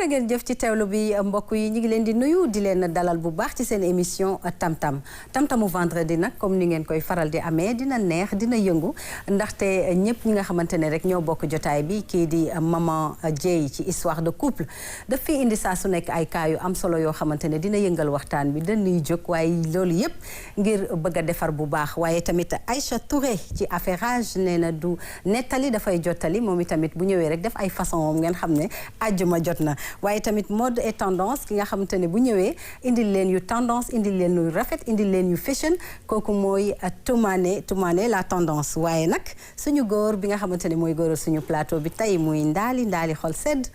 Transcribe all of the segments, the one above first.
ngeen jëf ci teewlu bi mbokk yi ñu ngi leen di nuyu di leen dalal bu baax ci seen émission tam-tamu vendredi nag comme ni ngeen koy faral di amee dina neex dina yëngu ndaxte ñëpp ñi nga xamante ne rek ñoo bokk jotaay bi kii di maman Dieye ci histoire de couple daf fi indi saa su nekk ay cas yu am solo yoo xamante ne dina yëngal waxtaan bi dañuy jóg waaye loolu yëpp ngir bëgg a defar bu baax waaye tamit Aïcha Touré ci affairage nee na du nettali dafay jottali moom itamit bu ñëwee rek def ay façon moom ngeen xam ne àjjuma jot na waaye tamit mode et tendance ki nga xamante ne bu ñëwee indil leen yu tendance indil leen yu rafet indil leen yu fashion kooku mooy Toumane la tendance waaye nag suñu góor bi nga xamante ne mooy góoral suñu plateau bi tey muy ndaali xol sedd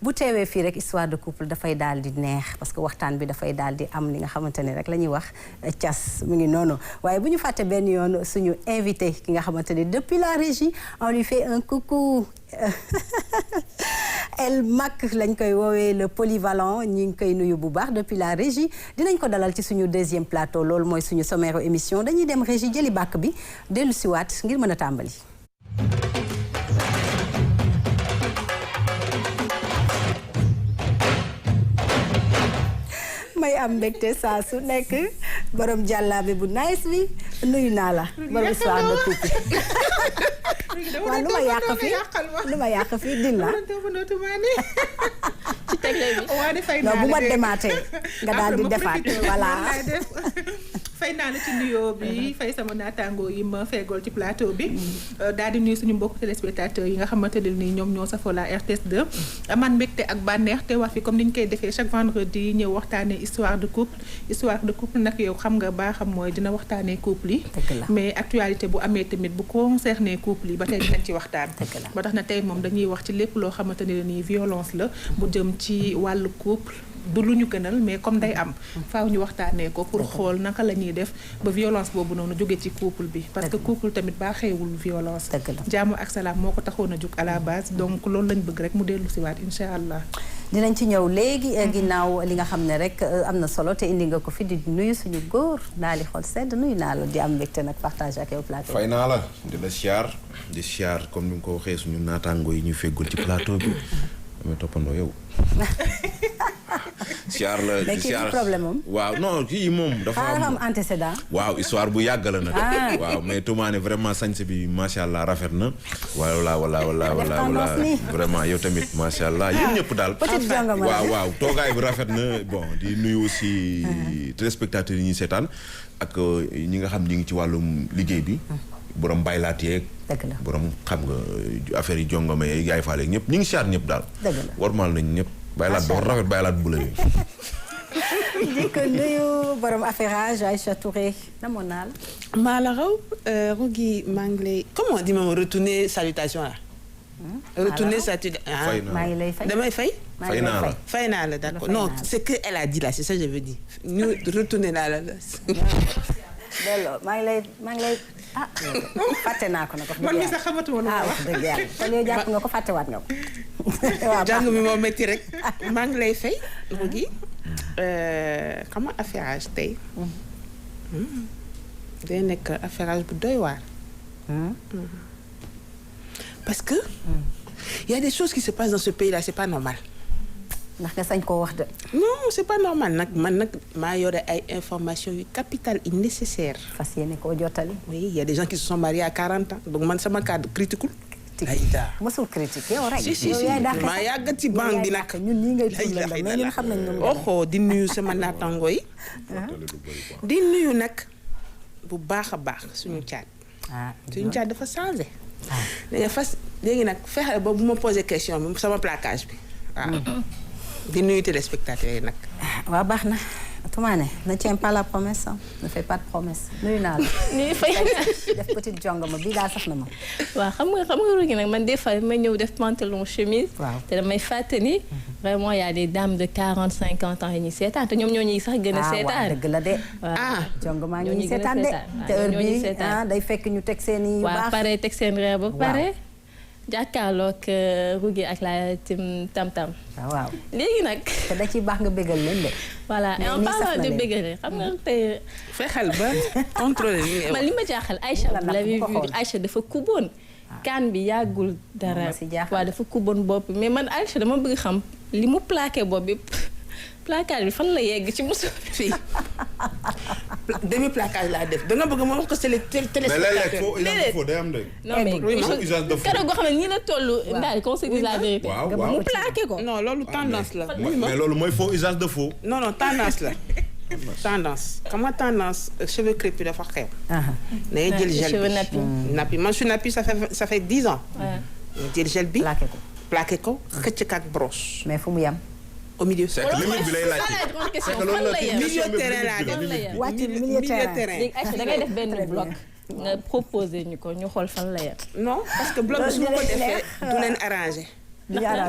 bu teewee fii rek histoire de couple dafay daal di neex parce que waxtaan bi dafay daal di am li nga xamante ne rek la ñuy wax cas mu ngi noonu waaye bu ñu fàtte benn yoon suñu invité ki nga xamante ne depuis la régie on lui fait un coucou El Mac lañ koy woowee le polyvalent ñi ngi koy nuyu bu baax depuis la régie dinañ ko dalal ci suñu deuxième plateau loolu mooy suñu sommaire émission dañuy dem régie jëli bàkk bi dellu siwaat ngir mën a tàmbali. may am mbégte saa su nekk borom jàllaabe bu nice bi nuyu naa la borom histoire de couple waaw lu ma yàq fii din la ci tegle bi non bu ma demaatee nga daal di defaat voilà fay naa la ci nuyoo bi fay sama naataangoo yi ma feegool ci plateau bi daal di nuyu suñu mbokk téléspectateurs yi nga xamante ne nii ñoom ñoo safoo la RTS 2 amaan mbégte ak bànneex te wax fi comme ni ñu koy defee chaque vendredi ñëw waxtaanee histoire de couple nag yow xam nga baaxam mooy dina waxtaanee couple yi mais actualité bu amee tamit bu concerné couple yi ba tey dinañ ci waxtaan ba tax na tey moom dañuy wax ci lépp loo xamante ne nii violence la bu jëm ci wàllu couple du lu ñu gënal mais comme day am faaw ñu waxtaanee ko pour xool naka la ñuy def ba violence boobu noonu jóge ci couple bi parce que couple tamit baaxeewul violence jàmm ak salaam moo ko taxoon a jóg à la base donc loolu lañ bëgg rek mu dellu si waat incha allah dinañ ci ñëw léegi ginnaaw li nga xam ne rek am na solo te indi nga ko fi di nuyu suñu góor daal di xool sedd nuyu naa la di am mbégte nag partage ak yow plateau fay naa la di la siyaar comme ni nga ko waxee suñu naataangoo yi ñu feggul ci plateau bi amee toppandoo yow siyaar la mais kii problème am waaw non kii moom dafa am antécédent waaw histoire bu yàgg la nag waaw mais Toumane vraiment sañse bi macha allah rafet na wala vraiment yow tamit macha allah yéen ñëpp daal waaw toogaay bi rafet na bon di nuyu aussi téléspectateurs yi ñuy seetaan ak ñi nga xam ñi ngi ci wàllum liggéey bi borom baylaat yeeg borom xam nga affaire yi jongoma yeeg yaay faale ñëpp ñi ngi siyaar ñëpp daal warmal nañ ñëpp baylaat boo rafet baylaat bu la yi di ko nuyu borom affairage Aïcha Touré namoon naa la maa la raw Rougui maa ngi lay comment on dit même retourner salutation là retourner salutation maa ngi lay fay damay fay fay naa la d'accord non c'est que elle a dit là c'est ça je veux dire ñu retourner naa la delloo maa ngi lay fàtte naa ko nag man mi sax xamatuma lu wax dëgg yàlla kon yow jàpp nga ko fàttewaat nga ko waaw jàng mi moo métti rek maa ngi lay fay Rougui comment affairage tey day nekk affairage bu doy waar parce que y a des choses qui se passent dans ce pays là c'est pas normal ndax nga sañ koo wax de non c'est pas normal nag man nag maa yore ay informations yu capitales et nécessaires fas yéene koo jottali oui il y a des gens qui se sont mariés à 40 ans donc man sama cadre critiqueul mosul critique yow rek si maa yàgg ci banque bi nag ñun ñii ngay tudd la mais ñun xam nañ ñoom oxo di nuyu sama naataango yi di nuyu nag bu baax a baax suñu caat dafa changé léegi nag fexe ba bu ma posé question bi sama placage bi waaw di nuyu téléspectateurs yi nag waaw baax na Toumane ne tient pas la promesse ne fait pas de promesse nuyu naa la nuyu fay def petite jongama bii daal sax na ma waaw xam nga Rougui nag man des fois may ñëw def pantalon chemise te damay fàtte ni vraiment y a des dames de 40-50 ans yi ñuy seetaan te ñoom ñoo ñuy sax gën a seetaan dëgg la de jongama ñoo ñuy seetaan de te heure bi day fekk ñu teg seen yu baax pare teg seen reer ba pare jàkkaarloog Rougui ak la team tam-tam waaw léegi nag te da ciy baax nga bégal leen de voilà et en parlant de bégale xam nga tey fexeel ba contrôler man li ma jaaxal Aïcha vous l'avez vu Aïcha dafa kuboon kaan bi yàggul dara waaw dafa kuboon bopp mais man Aïcha dama bëgg xam li mu plaqué boobu placage bi fan la yegg ci mosu. fii demi placage laa def da nga bëgg ma wax ko c'est les téléspectateurs. mais léeg-léeg faux day am de. non mais usage de faux. keroog goo xam ne nii la toll. ndax qu'on se dise la vérité. waaw mu plaqué ko. non loolu tendance la. mais loolu mooy faux usage de faux. non tendance la. tendance xam nga tendance cheveux crépus dafa xew. day jël gel bi nappi man su nappi ça fait 10 ans. jël gel bi plaqué ko xëcc ak brosse. mais fu mu yam. au milieu. c'est que limite bi lay laajte. c'est que loolu la milieu terrain laa def. milieu terrain. léegi Aïcha da ngay def benn bloc nga proposé ñu ko ñu xool fan la yem. non parce que bloc bi su ma ko defee du leen arrangé.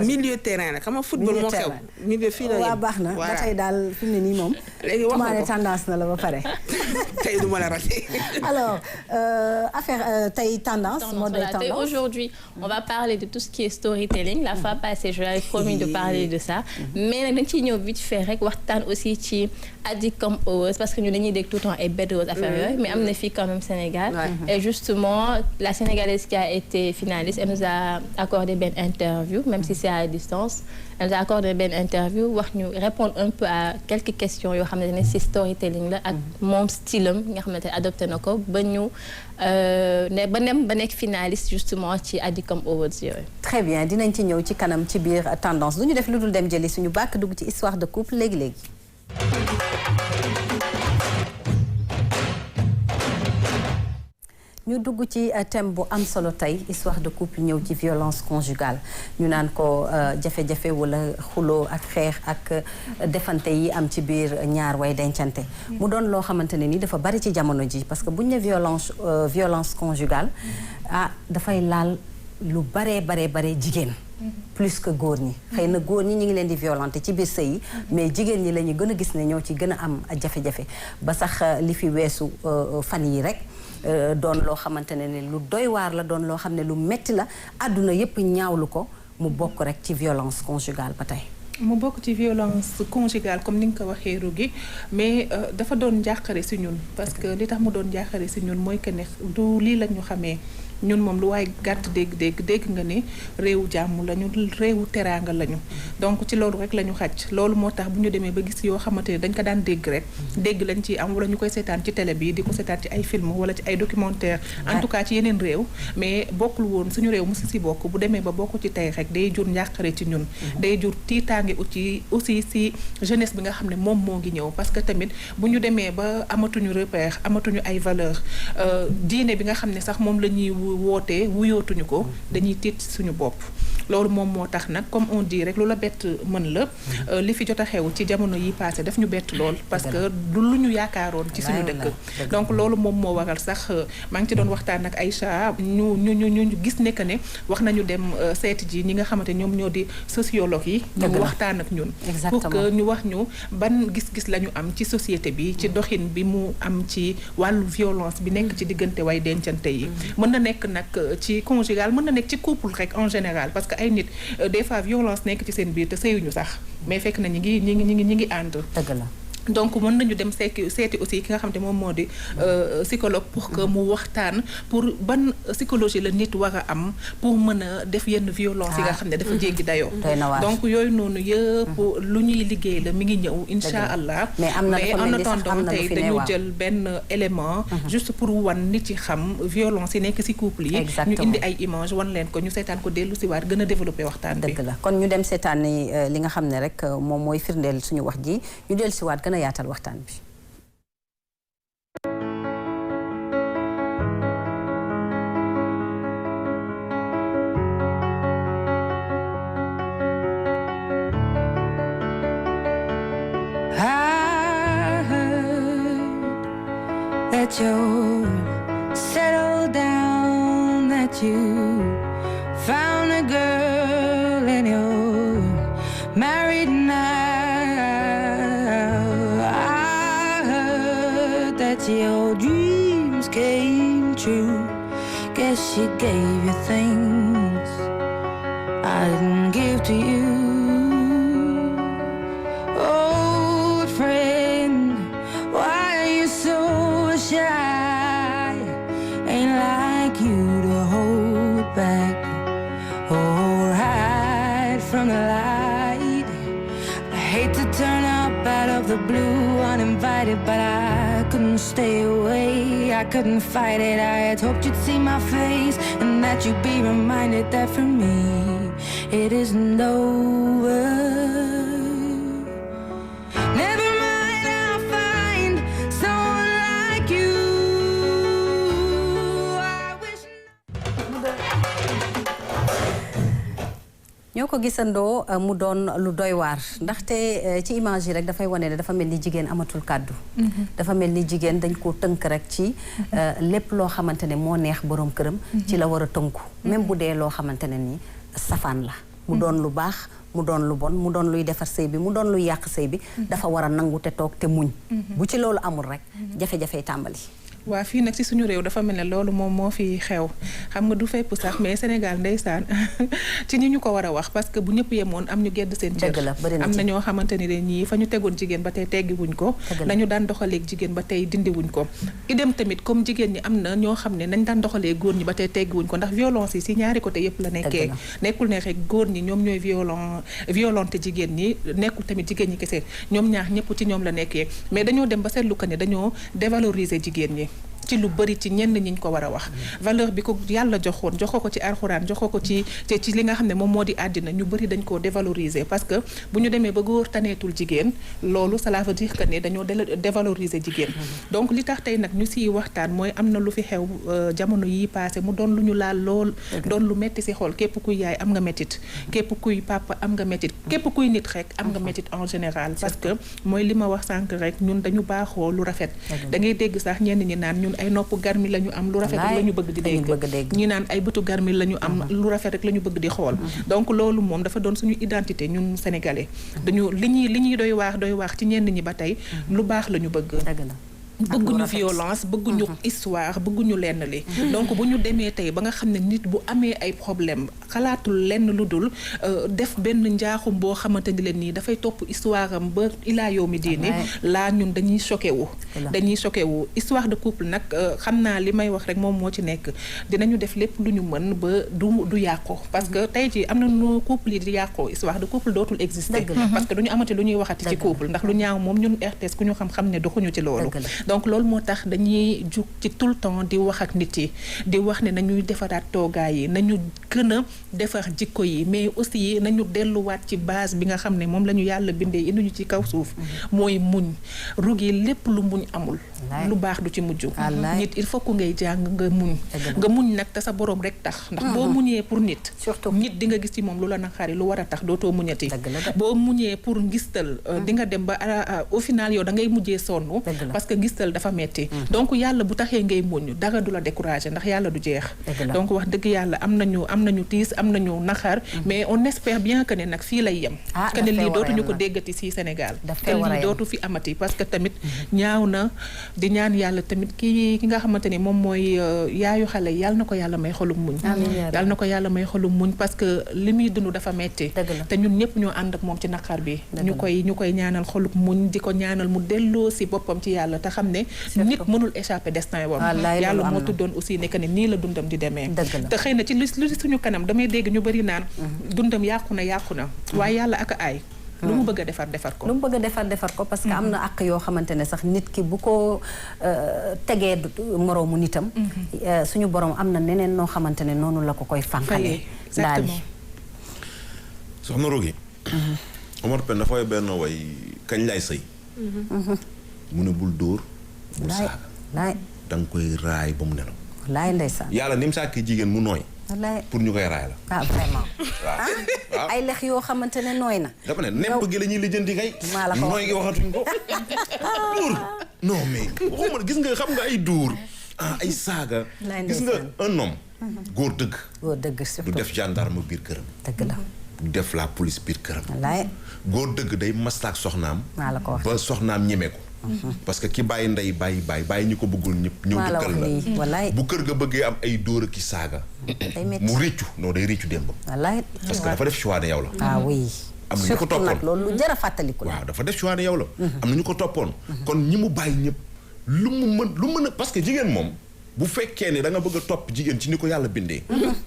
milieu terrain la xam nga football moo xew. milieu fii la waaw baax na ba tey daal fi mu ne nii moom. léegi wax nga ko tendance na la ba pare. tey du ma la raté. alors affaire tey tendance. mode tendance aujourd'hui on va parler de tout ce qui est storytelling. La fois passée je l'avais promis de parler de ça. mais nag dañ ciy ñëw vite fait rek waxtaan aussi ci Adicom Awards parce que ñu dañuy dégg tout le temps ay bête rose affaire yooyu mais am na fii quand même Sénégal. et justement la Sénégalaise qui a été finaliste elle nous a accordé benn interview. même si c'est à distance elle nous a accordé benn interview wax ñu répondre un peu à quelques questions yoo xam ne ci storytelling la ak moom style am nga xamante ne adopté na ko ba ñu ba nekk finaliste justement ci Adicom Awards yooyu. très bien dinañ ci ñëw ci kanam ci biir tendance du ñu def lu dul dem jëli suñu bàkk dugg ci histoire de couple léegi. ñu dugg ci thème bu am solo tey histoire de couple ñëw ci violence conjugale ñu naan ko jafe-jafe wala xuloo ak xeex ak defante yi am ci biir ñaar way dencante mu doon loo xamante ne ni dafa bari ci jamono ji parce que buñ ne violence conjugale dafay laal lu bare jigéen plus que góor ñi xëy na góor ñi ñu ngi leen di violenter ci biir sëy yi mais jigéen ñi la ñu gën a gis ne ñoo ci gën a am jafe-jafe ba sax li fi weesu fan yi rek doon loo xamante ne lu doy waar la doon loo xam ne lu metti la àdduna yépp ñaawlu ko mu bokk rek ci violence conjugale ba tey. mu bokk ci violence conjugale comme ni nga ko waxee Rougui mais dafa doon njàqare ci ñun parce que li tax mu doon njàqare ci ñun mooy que ne du lii la ñu xamee ñun moom lu waaye gàtt dégg nga ne réewu jàmm lañu réewu teraanga lañu donc ci loolu rek la ñu xaj loolu moo tax bu ñu demee ba gis yoo xamante ne dañ ko daan dégg rek dégg lañ ci am wala ñu koy seetaan ci télé bi di ko seetaan ci ay film wala ci ay documentaire en tout cas ci yeneen réew mais bokkul woon suñu réew musi si bokk bu demee ba bokk ci tey rek day jur njàqare ci ñun day jur tiitaange aussi si jeunesse bi nga xam ne moom moo ngi ñëw parce que tamit bu ñu demee ba amatuñu repère amatuñu ay valeur diine bi nga xam ne sax moom la ñuy wootee wuyootuñu ko dañuy tiit suñu bopp loolu moom moo tax nag comme on dit rek lu la bett mën la li fi jot a xew ci jamono yi passé daf ñu bett lool parce que du lu ñu yaakaaroon ci suñu dëkk donc loolu moom moo waral sax maa ngi ci doon waxtaan ak Aïcha ñu gis ne que ne wax nañu dem seeti ji ñi nga xamante ñoom ñoo di sociologue yi ñu waxtaan ak ñun pour que ñu wax ñu ban gis-gis la ñu am ci société bi ci doxin bi mu am ci wàllu violence bi nekk ci diggante way dencante yi mën na nekk nag ci conjugal mën na nekk ci couple rek en général parce que ay nit des fois violence nekk ci seen biir te sëyuñu sax mais fekk na ñi ngi ànd. dëgg la. donc mën nañu dem seeti aussi ki nga xam te moom moo di psychologue pour que mu waxtaan pour ban psychologie la nit war a am pour mën a def yenn violence yi nga xam ne dafa jéggi dayoo donc yooyu noonu yëpp lu ñuy liggéey la mi ngi ñëw insha allah mais en attendant tey dañu jël benn élément juste pour wan nit yi xam violence yi nekk ci couple yi ñu indi ay image wan leen ko ñu seetaan ko dellu si waat gën a développé waxtaan bi dëgg la kon ñu dem seetaan ni li nga xam ne rek moom mooy firndeel suñu wax ji ñu dellu si waat gën a yaatal waxtaan bi. I heard that you're settled down, that you found a girl and you're married now. Your dreams came true. Guess she gave you things I didn't give to you. Old friend, why are you so shy? Ain't like you to hold back or hide from the light. it, but I couldn't stay away. I couldn't fight it. I had hoped you'd see my face and that you'd be reminded that for me it isn't over. Never mind, I'll find someone like you. I wish. ñoo ko gisandoo mu doon lu doy waar ndaxte ci image yi rek dafay wane ne dafa mel ni jigéen amatul kàddu. dafa mel ni jigéen dañ ko tënk rek ci lépp loo xamante ne moo neex boroom këram. ci la war a tënku. même bu dee loo xamante ne ni safaan la. mu doon lu baax mu doon lu bon mu doon luy defar sëy bi mu doon luy yàq sëy bi. dafa war a nangu te toog te muñ. bu ci loolu amul rek jafe-jafe tàmbali. waa fii nag ci suñu réew dafa mel ne loolu moom moo fi xew xam nga du fépp sax mais Sénégal ndeysaan ci ñi ñu ko war a wax parce que bu ñëpp yemoon am ñu gedd seen cër am na ñoo xamante ni de ñii fa ñu tegoon jigéen ba tey teggi wuñ ko nañu daan doxaleeg jigéen ba tey dindi wuñ ko idem tamit comme jigéen ñi am na ñoo xam ne nañ daan doxalee góor ñi ba tey teggi wuñ ko ndax violence yi ci ñaari côté yëpp la nekkee nekkul ne rek góor ñi ñoom ñooy violente jigéen ñi nekkul tamit jigéen ñi kese ñoom ñaar ñëpp ci ñoom la nekkee mais dañoo dem ba seetlu ko ne dañoo dévaloriser jigéen ñi ci lu bari ci ñenn ñi ñu ko war a wax valeur bi ko yàlla joxoon joxoo ko ci alxuraan joxoo ko ci li nga xam ne moom moo di àddina ñu bari dañ koo dévaloriser parce que bu ñu demee ba góor taneetul jigéen loolu cela veut dire que ne dañoo dévaloriser jigéen donc li tax tey nag ñu siy waxtaan mooy am na lu fi xew jamono yi passé mu doon lu ñu laal lool doon lu metti si xol képp kuy yaay am nga mettit képp kuy papa am nga mettit képp kuy nit rek am nga mettit en général parce que mooy li ma wax sànq rek ñun dañu baaxoo lu rafet da ngay dégg sax ñenn ñi naan ñun ay nopp garmi la ñu am lu rafet rek la ñu bëgg di dégg ñi naan ay bëtu garmi la ñu am lu rafet rek la ñu bëgg di xool donc loolu moom dafa doon suñu identité ñun sénégalais dañu li ñuy doy waax ci ñenn ñi ba tey lu baax la ñu bëgg bëgguñu violence bëgguñu histoire bëgguñu lenn li donc bu ñu demee tey ba nga xam ne nit bu amee ay problème xalaatul lenn lu dul def benn njaaxum boo xamante ni leen nii dafay topp histoire am ba ilaa yow mi diini laa ñun dañuy choqué wu histoire de couple nag xam naa li may wax rek moom moo ci nekk dinañu def lépp lu ñu mën ba du yàqu parce que tey ji am na nu couple yi di yàqoo histoire de couple dootul exister parce que duñu amati lu ñuy waxati ci couple ndax lu ñaaw moom ñun RTS ku ñu xam-xam ne doxuñu ci loolu donc loolu moo tax dañuy jug ci tout le temps di wax ak nit yi di wax ne nañuy defaraat toogaay yi nañu gën a defar jikko yi mais aussi nañu delluwaat ci base bi nga xam ne moom la ñu yàlla bindee indi ñu ci kaw suuf mooy muñ rugi lépp lu muñ amul lu baax du ci mujj nit il faut que ngay jàng nga muñ nag te sa borom rek tax ndax boo muñee pour nit nit di nga gis ci moom lu la naqari lu war a tax dootoo muñati boo muñee pour ngistal di nga dem ba au final yow da ngay mujjee sonn parce que ngistal dafa metti donc yàlla bu taxee ngay muñ dara du la décourager ndax yàlla du jeex donc wax dëgg yàlla am nañu tiis am nañu naxar mais on espère bien que ne nag fii lay yem que ne lii dootuñu ko déggati ci Sénégal que lii dootu fi amati parce que tamit ñaaw na di ñaan yàlla tamit ki nga xamante ni moom mooy yaayu xale yàlla na ko yàlla may xolum muñ yàlla na ko yàlla may xolum muñ parce que li muy dund dafa metti te ñun ñëpp ñoo ànd ak moom ci naqar bi ñu koy ñaanal xolum muñ di ko ñaanal mu delloo ci boppam ci yàlla te xam ne nit mënul échapper destin wam yàlla moo tuddoon aussi ne que ne nii la dundam di demee te xëy na ci lu suñu kanam damay dégg ñu bari naan dundam yàqu na waaye yàlla ak ay lu mu bëgg a defar ko lu mu bëgg a defar ko parce que am na ak yoo xamante ne sax nit ki bu ko tegee moroomu nitam suñu borom am na neneen noo xamante ne noonu la ko koy fànqalee daal soxna Rougui Omar Pène dafa way benn way kañ lay sëy mu ne bul dóor bul saaga da nga koy raay ba mu nelaw laay ndeysaan yàlla ni mu sàkki jigéen mu nooy pour ñu koy raay la vraiment waaw ay lex yoo xamante ne nooy na dafa ne nepp gi la ñuy lijjanti kay nooy gi waxatuñ ko dóor non mais waxuma gis nga xam nga ay dóor ay saaga gis nga un homme góor dëgg du def gendarme biir këram dëgg la du def la police biir këram wallaay góor dëgg day maslaak soxnaam ba soxnaam ñeme ko parce que ki bàyyi ndey bàyyi ñu ko bëggul ñëpp ñëw dëkkal la bu kër ga bëggee am ay dóor ki saaga mu réccu non day réccu démb parce que dafa def choix ne yow la oui am na ñu ko toppoon loolu lu jar a fàttaliku la waaw dafa def choix ne yow la am na ñu ko toppoon kon ñi mu bàyyi ñëpp lu mu mën a parce que jigéen moom bu fekkee ne da nga bëgg a topp jigéen ci ni ko yàlla bindee.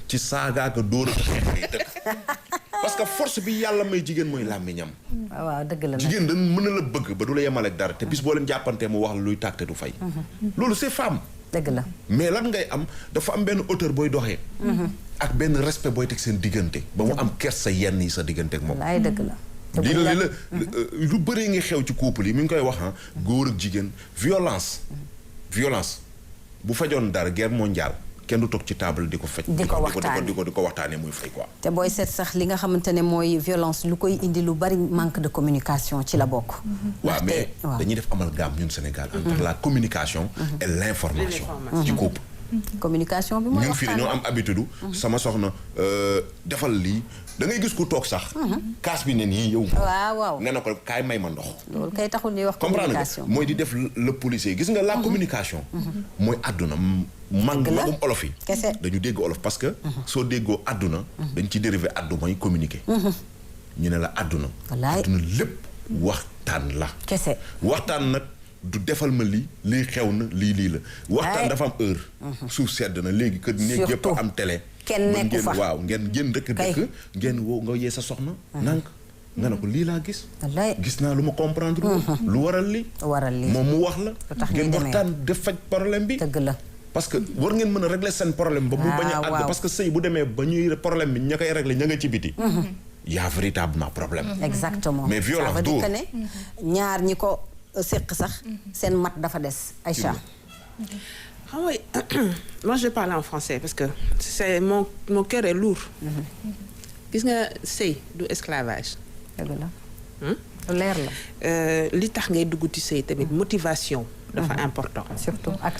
ci saagaaka dóor ak xeex ngay dëkk. parce que force bi yàlla may jigéen mooy làmmiñam. waaw dëgg la nag jigéen dañ mën na la bëgg ba du la yemal ak dara te bis boo leen jàppantee mu wax la luy tàkk te du fay. loolu c'est femme. dëgg la mais lan ngay am dafa am benn hauteur booy doxee. ak benn respect booy teg seen diggante. ba mu am kersa yenn yi sa diggante ak moom. wallaay dëgg la. li la lu bëree ngi xew ci couple yi mi ngi koy wax góor ak jigéen violence bu fajoon dara guerre mondiale kenn du toog ci table di ko faj. di ko waxtaanee muy fay quoi. te booy seet sax li nga xamante ne mooy violence lu koy indi lu bari manque de communication ci la bokk. waaw mais dañuy def amalgame ñun Sénégal. entre la communication. et l'information. ci couple. communication bi mooy ñun fii dañoo am habitude. sama soxna defal lii da ngay gis ku toog sax. kaas bi ne nii yow. waaw nee na ko kaay may ma ndox. loolu kay taxul ñuy wax communication. mooy di def le policier gis nga la communication. mooy àdduna magum olof yi. kese dañu dégg olof parce que. soo déggoo àdduna. dañ ci dérivé àddu mooy communiquer. ñu ne la àdduna. wallaay àdduna lépp waxtaan la. kese waxtaan nag. du defal ma lii xew na lii la. waxtaan dafa am heure. suuf sedd na léegi kër néeg yëpp am télé. kenn nekku fa waaw ngeen dëkk ngeen woo nga yee sa soxna. nank nga ne ko lii laa gis. gis naa lu ma comprendre. lu waral li moom mu wax la. ngeen waxtaan def faj problème bi. dëgg la parce que war ngeen mën a régler seen problème. ba mu bañ a àgg parce que sëy bu demee ba ñuy problème bi ña koy régler ña nga ci biti. y a véritablement problème. exactement mais violence dóor ça veut dire que ne ñaar ñi ko. séq sax seen mat dafa des Aïcha. Ah oui, moi je vais parler en français parce que c'est mon cœur est lourd. gis nga sëy du esclavage. dëgg la. leer la. li tax ngay dugg ci sëy tamit motivation. dafa important. surtout ak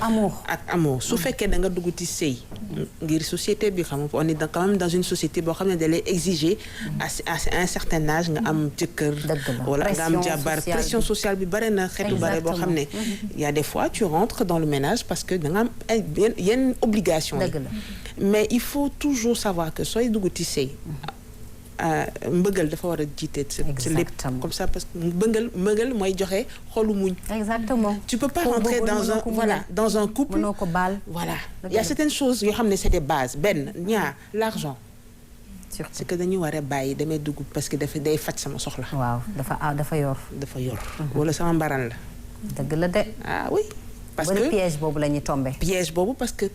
amour. su fekkee da nga dugg ci sëy. ngir société bi xam nga on est quand même dans une société boo xam ne da lay exiger. à un certain âge nga am jëkkër. wala nga am jabar pression sociale bi bare na xeetu bare boo xam ne. y a des fois tu rentres dans le ménage parce que da nga am yenn obligation yi. mais il faut toujours savoir que sooy dugg ci sëy. mbëggal dafa war a jiite ci lépp comme ça parce que mbëggal mooy joxe xolu muñ. exactement tu peux pas rentrer dans un couple mënoo ko baal. voilà il y a certaines choses yoo xam ne c'est des bases benn ñaar l'argent. c'est que dañu war a bàyyi damay dugg parce que day faj sama soxla. waaw dafa yor. wala sama mbaran la. dëgg la de. ah oui. parce que piège boobu la ñuy tombé. piège boobu parce que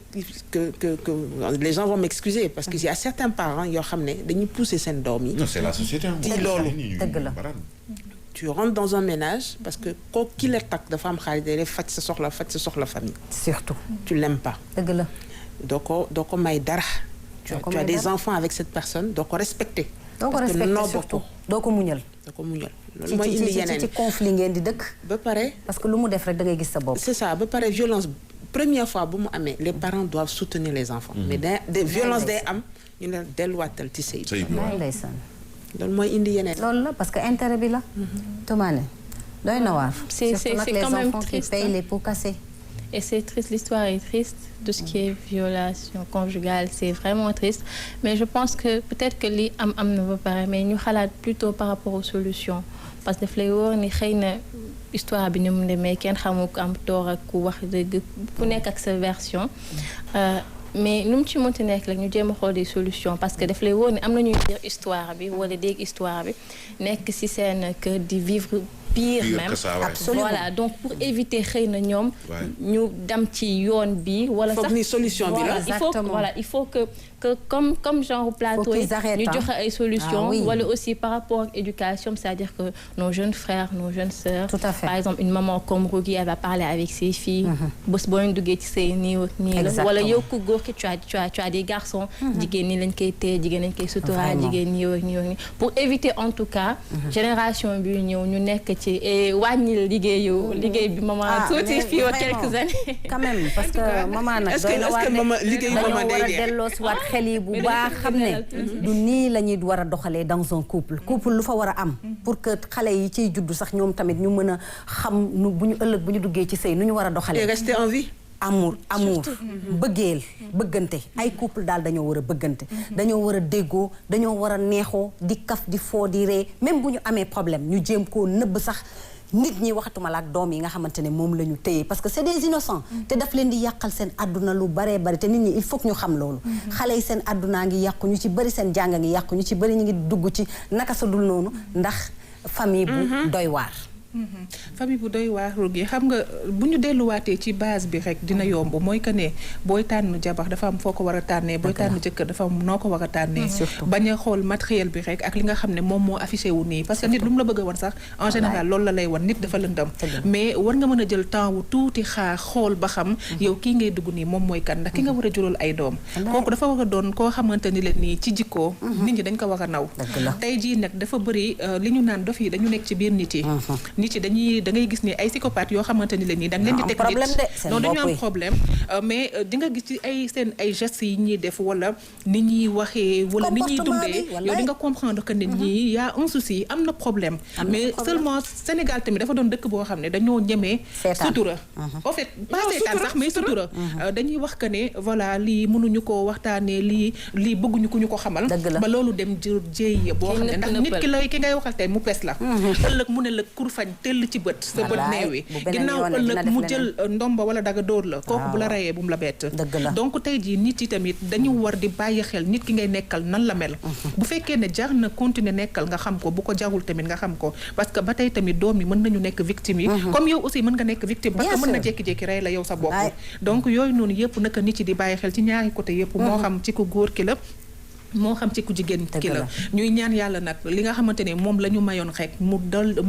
les gens vont m'excuser parce que y a certains parents yoo xam ne dañuy pousser seen doom yi. non c'est la société. ci loolu dëgg la. tu rentres dans un ménage parce que kooku ki la takk dafa am xaalis day faj sa soxla famille. surtout. tu l'aimes pas. dëgg la. doo ko may dara. tu as des enfants avec cette personne doo ko respecter. doo ko respecter surtout doo ko muñal. loolu mooy indi yeneen ci conflit ngeen di dëkk. ba pare parce que lu mu def rek da ngay gis sa bopp. c'est ça ba pare violence première fois bu mu amee les parents doivent soutenir les enfants. mais des violences day am ñu ne delluwaatal ci sëy bi. ndeysaan. loolu mooy indi yeneen. loolu la parce que intérêt bi la. Toumane doy na waar. c'est quand même enfants qui payent les pots cassés. Et c'est triste, l'histoire est triste. Tout ce qui est violation conjugale, c'est vraiment triste. Mais je pense que peut-être que li am na ba pare mais ñu xalaat plutôt par rapport aux solutions. parce que daf lay wóor ni xëy na histoire bi ni mu demee kenn xamu ko am toor ak ku wax dëgg ku nekk ak sa version. mais nu mu ci mënti nekk la ñu jéem a xool des solutions parce que daf lay wóor ni am na ñuy dire histoire bi wala dégg histoire bi nekk ci seen kër di vivre. pire même absolument voilà donc pour éviter xëy na ñoom ñu dem ci yoon bi wala sax ni solution bi la il faut que comme genre plateau yi ñu joxe ay solutions wala aussi par rapport ak éducation c'est-à-dire que nos jeunes frères nos jeunes sœurs par exemple une maman comme Rougui elle va parler avec ses filles bés boo ñu duggee ci say nii la wala yow ku góor ki tu as des garçons jigéen ñi lañ koy téye jigéen lañ koy sutura jigéen ñi yow ak nii pour éviter en tout cas génération bi ñëw ñu nekk ci wàññi liggéey bi maman tuuti fii wa quelques années quand même parce que maman nag est-ce que maman liggéey maman day war a delloo si waat xel yi bu baax xam ne du nii la ñuy war a doxalee dans un couple lu fa war a am pour que xale yi ciy juddu sax ñoom tamit ñu mën a xam nu bu ñu ëllëg bu ñu duggee ci sëy nu ñu war a doxalee rester en vie amour bëggante ay couple daal dañoo war a bëggante dañoo war a déggoo dañoo war a neexoo di kaf di foo di ree même bu ñu amee problème ñu jéem koo nëbb sax nit ñi waxatuma la ak doom yi nga xamante ne moom la ñu téye parce que c'est des innocents te daf leen di yàqal seen àdduna lu baree bari te nit ñi il faut que ñu xam loolu xale yi seen àddunaa ngi yàqu ñu ci bëri seen jàng ngi yàqu ñu ci bëri ñu ngi dugg ci naka sa dul noonu ndax famille bu doy waar famille bu doy waar gi xam nga bu ñu delluwaatee ci base bi rek dina yomb mooy que ne booy tànn jabar dafa am foo ko war a tànnee booy tànn jëkkër dafa am noo ko war a tànnee bañ a xool matériel bi rek ak li nga xam ne moom moo affiché wu nii parce que nit lu mu la bëgg a wan sax en général loolu la lay wan nit dafa lëndëm mais war nga mën a jël temps wu tuuti xaar xool ba xam yow kii ngay dugg nii moom mooy kan ndax ki nga war a jural ay doom kooku dafa war a doon koo xamante ni leen nii ci jikkoo nit ñi dañ ko war a naw tey jii nag dafa bëri li ñu naan dof yi dañu nekk ci biir nit yi nit yi da ngay gis ni ay psychopathe yoo xamante ni leen nii da nga leen di teg nit non dañu am problème mais di nga gis ci ay seen ay gestes yi ñuy def wala ni ñuy waxee wala ni ñuy dundee yow di nga comprendre que nit ñi y a un souci am na problème mais seulement Sénégal tamit dafa doon dëkk boo xam ne dañoo ñemee sutura en fait pas seetaan sax mais sutura dañuy wax que ne voilà lii mënuñu ko waxtaanee lii bëgguñu ku ñu ko xamal ba loolu dem jër jéy boo xam ne ndax nit ki ngay waxal tey mu pes la ëllëg mu ne la kurfañ tell ci bët sa bët neewi ginnaaw ëllëg mu jël ndomba wala daga dóor la kooku bu la rayee bu mu la bett donc tey jii nit yi tamit dañu war di bàyyi xel nit ki ngay nekkal nan la mel bu fekkee ne jar na continuer nekkal nga xam ko bu ko jarul tamit nga xam ko parce que ba tey tamit doom yi mën nañu nekk victime yi comme yow aussi mën nga nekk victime parce que mën na jékki-jékki rey la yow sa bopp donc yooyu noonu yëpp naka nit yi di bàyyi xel ci ñaari côté yëpp moo xam ci ku góor ki la moo xam ci ku jigéen ki la ñuy ñaan yàlla nag li nga xamante ne moom la ñu mayoon rek mu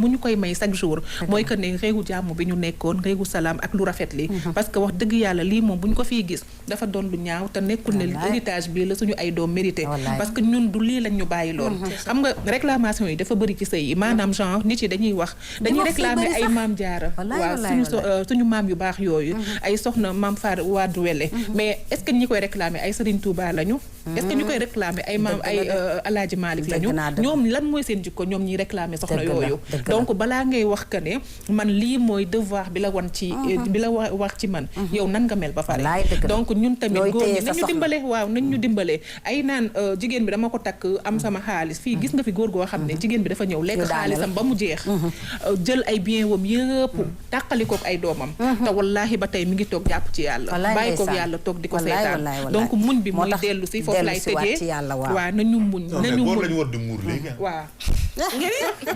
ñu koy may chaque jour mooy que ne réewu jàmm bi ñu nekkoon réewu salaam ak lu rafet li parce que wax dëgg yàlla lii moom bu ñu ko fiy gis dafa doon lu ñaaw te nekkul ne héritage bi la suñu ay doom mérité parce que ñun du lii lañ ñu bàyyi loon xam nga réclamation yi dafa bëri ci sëy yi maanaam genre nit yi dañuy wax dañuy réclamer ay maam jaara waaw suñu maam yu baax yooyu ay soxna maam Faar Wade Wele mais est-ce que ñi koy réclamer ay Serigne Touba lañu est-ce que ñu koy réclamer ay maam ay Alaaji Malick lañu ñoom lan mooy seen jikko ñoom ñiy réclamer soxna yooyu donc balaa ngay wax que ne man lii mooy devoir bi la wan ci bi la wax ci man yow nan nga mel ba pare donc ñun tamit góor ñi nañ ñu dimbale waaw nañ ñu dimbale ay naan jigéen bi dama ko takk am sama xaalis fii gis nga fi góor goo xam ne jigéen bi dafa ñëw lekk xaalisam ba mu jeex jël ay bien wam yëpp tàqali kook ay doomam te wallaahi ba tey mi ngi toog jàpp ci yàlla bàyyi kook yàlla toog di ko seetaan donc muñ bi mooy dellu si foofu lay tëjee waaw nañu muñ nañu muñ góor lañu war di muur léegi waaw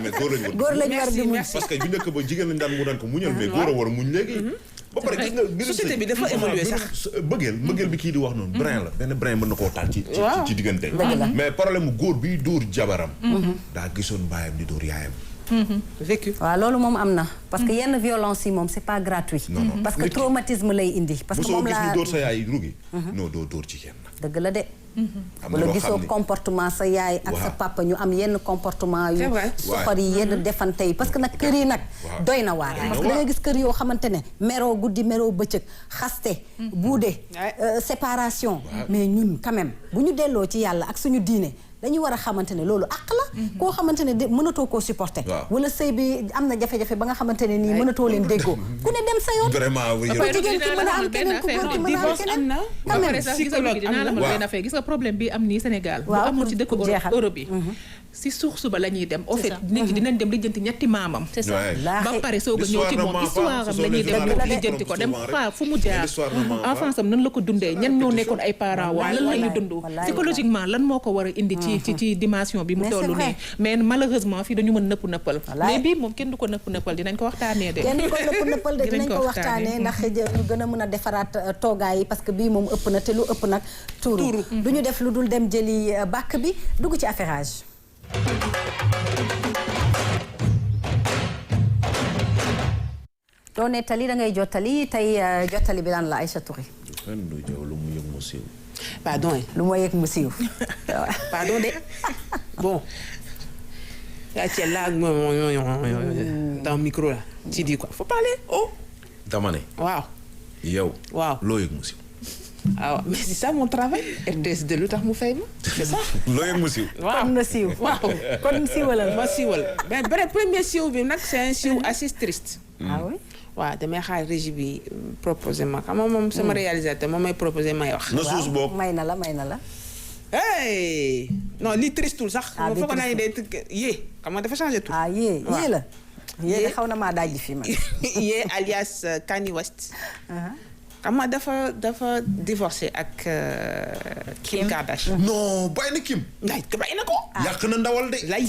mais góor lañu war di muur parce que bu njëkk ba jigéen lañu daan mu daan ko muñal mais góor a war a muñ léegi ba pare gis nga société bi dafa évolué sax bëggeel bi kii di wax noonu brin la benn brin mën na koo taal ci diggante mais problème mu góor biy dóor jabaram daa gisoon baayam di dóor yaayam vécu waaw loolu moom am na parce que yenn violence yi moom c'est pas gratuit parce que traumatisme lay indi parce que moom gis laa ñu dóor sa yaay rugi non doo dóor ci kenn dëgg la de wala gisoo comportement sa yaay ak sa papa ñu am yenn comportement yu soxor yi yenn defante yi parce que nag kër yi nag doy na waar parce que da nga gis kër yoo xamante ne meroo guddi meroo bëccëg xaste buude séparation mais ñun quand même bu ñu delloo ci yàlla ak suñu diine dañu war a xamante ne loolu àq la koo xamante ne mënatoo koo supporter wala sëy bi am na jafe-jafe ba nga xamante ne nii mënatoo leen déggoo ku ne dem sa yoon ku jigéen ki mën a am keneen ku góor ki mën a am keneen quand même psychologue dinaa la ma benn affaire gis nga problème bi am nii Sénégal bu amoon ci dëkk Europe yi si source ba la ñuy dem au fait nit ñi dinañ dem lijjanti ñetti maamam ba pare soog a ñëw ci moom histoire am la ñuy dem lijjanti ko dem xaar fu mu jaar enfance am nan la ko dundee ñan ñoo nekkoon ay parents waa lan la ñu dund psychologiquement lan moo ko war a indi ci dimension bi mu toll nii mais malheureusement fii dañu mën nëpp-nëppal mais bii moom kenn du ko nëpp-nëppal dinañ ko waxtaanee de kenn du ko nëpp-nëppal de dinañ ko waxtaanee ndax ñu gën a mën a defaraat toogaay yi parce que bii moom ëpp na te lu ëpp nag tuuru du ñu def lu dul dem jëli bàkk bi dugg ci affairage doo nettali da ngay jottali tey jottali bi lan la Aïcha Touré lu mu yëg mu siiw pardon lu ma yëg mu siiw pardon de bon yaa ci là dans le micro là tu dis quoi faut parler dama ne waaw yow waaw loo yëg mu siiw ah mais c'est ça mon travail RTS2 lu tax mu fay ma c'est ça loo yëg mu siiw waaw kon na siiw waaw kon siiwalal ma siiwal mais premier siiw bi nag c'est un siiw assez triste ah oui waaw damay xaar régie bi proposé ma xam nga moom sama réalisateur moom may proposé may wax na suus boobu may na la hey non lii tristul sax ma foog naa ne day yée xam nga dafa changé tout yée la yéen xaw na maa daaj fi man. Yee alias Kanye West. xam nga dafa divorcé ak Kim Kardashian. non bàyyi na Kim. bàyyi na ko. yàq na ndawal de. lay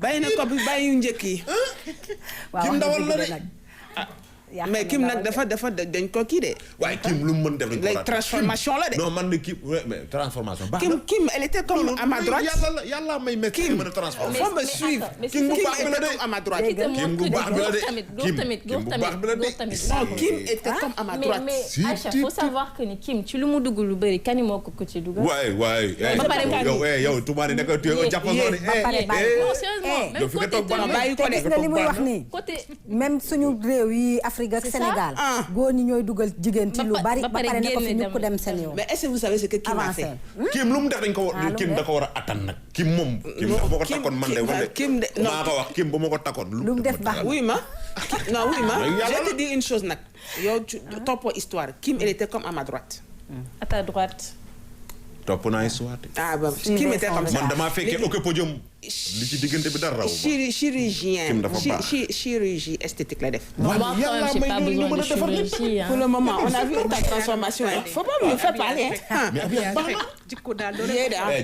bàyyi na ko bi bàyyi yu njëkk yi. Kim ndawal la de. mais Kim nag dafa dañ ko kii de. waaye Kim lu mu mën def dañ ko lay transformation la de. non man de Kim mais transformation baax na. Kim elle était comme à ma droite. yàlla may métti Kim mën a transformer. faut me suivre. Kim bu baax bi la de. à ma droite. Kim bu baax bi la de. Kim bu baax bi la de. non Kim était comme à ma droite. mais Aïcha faut savoir que ni Kim ci lu mu dugg lu bëri Kanye moo ko ci dugal. waay yow tubaab yi nekk tu es jàppal noonu. même côté bàyyi ko de. gis nga li muy wax nii. même suñu réew yi Afrique ak Sénégal. góor ñi ñooy dugal jigéen ci lu bari. ba pare ne ko fi ñu ko dem seen yoon. mais est-ce que vous savez ce que Kim a fait. Kim lu mu def dañ ko war Kim da ko war a attan nag. Kim moom. Kim boo ko takkoon man de wala. Kim de non maa ko wax Kim bu ma ko takkoon. lu mu def baax oui ma je te dis une chose nag. yow toppoo histoire Kim elle était comme à ma droite. à ta droite. topp naa histoire. Kim était comme ça. man damaa fekkee ok podium. li ci diggante bi dara raw. chirurgien chirurgie esthétique la def. yàlla may ñu mën a defar lépp. pour le moment on a vu ta transformation hein. faut pas me faire parler hein. mais Abia baax na. jikko daal doo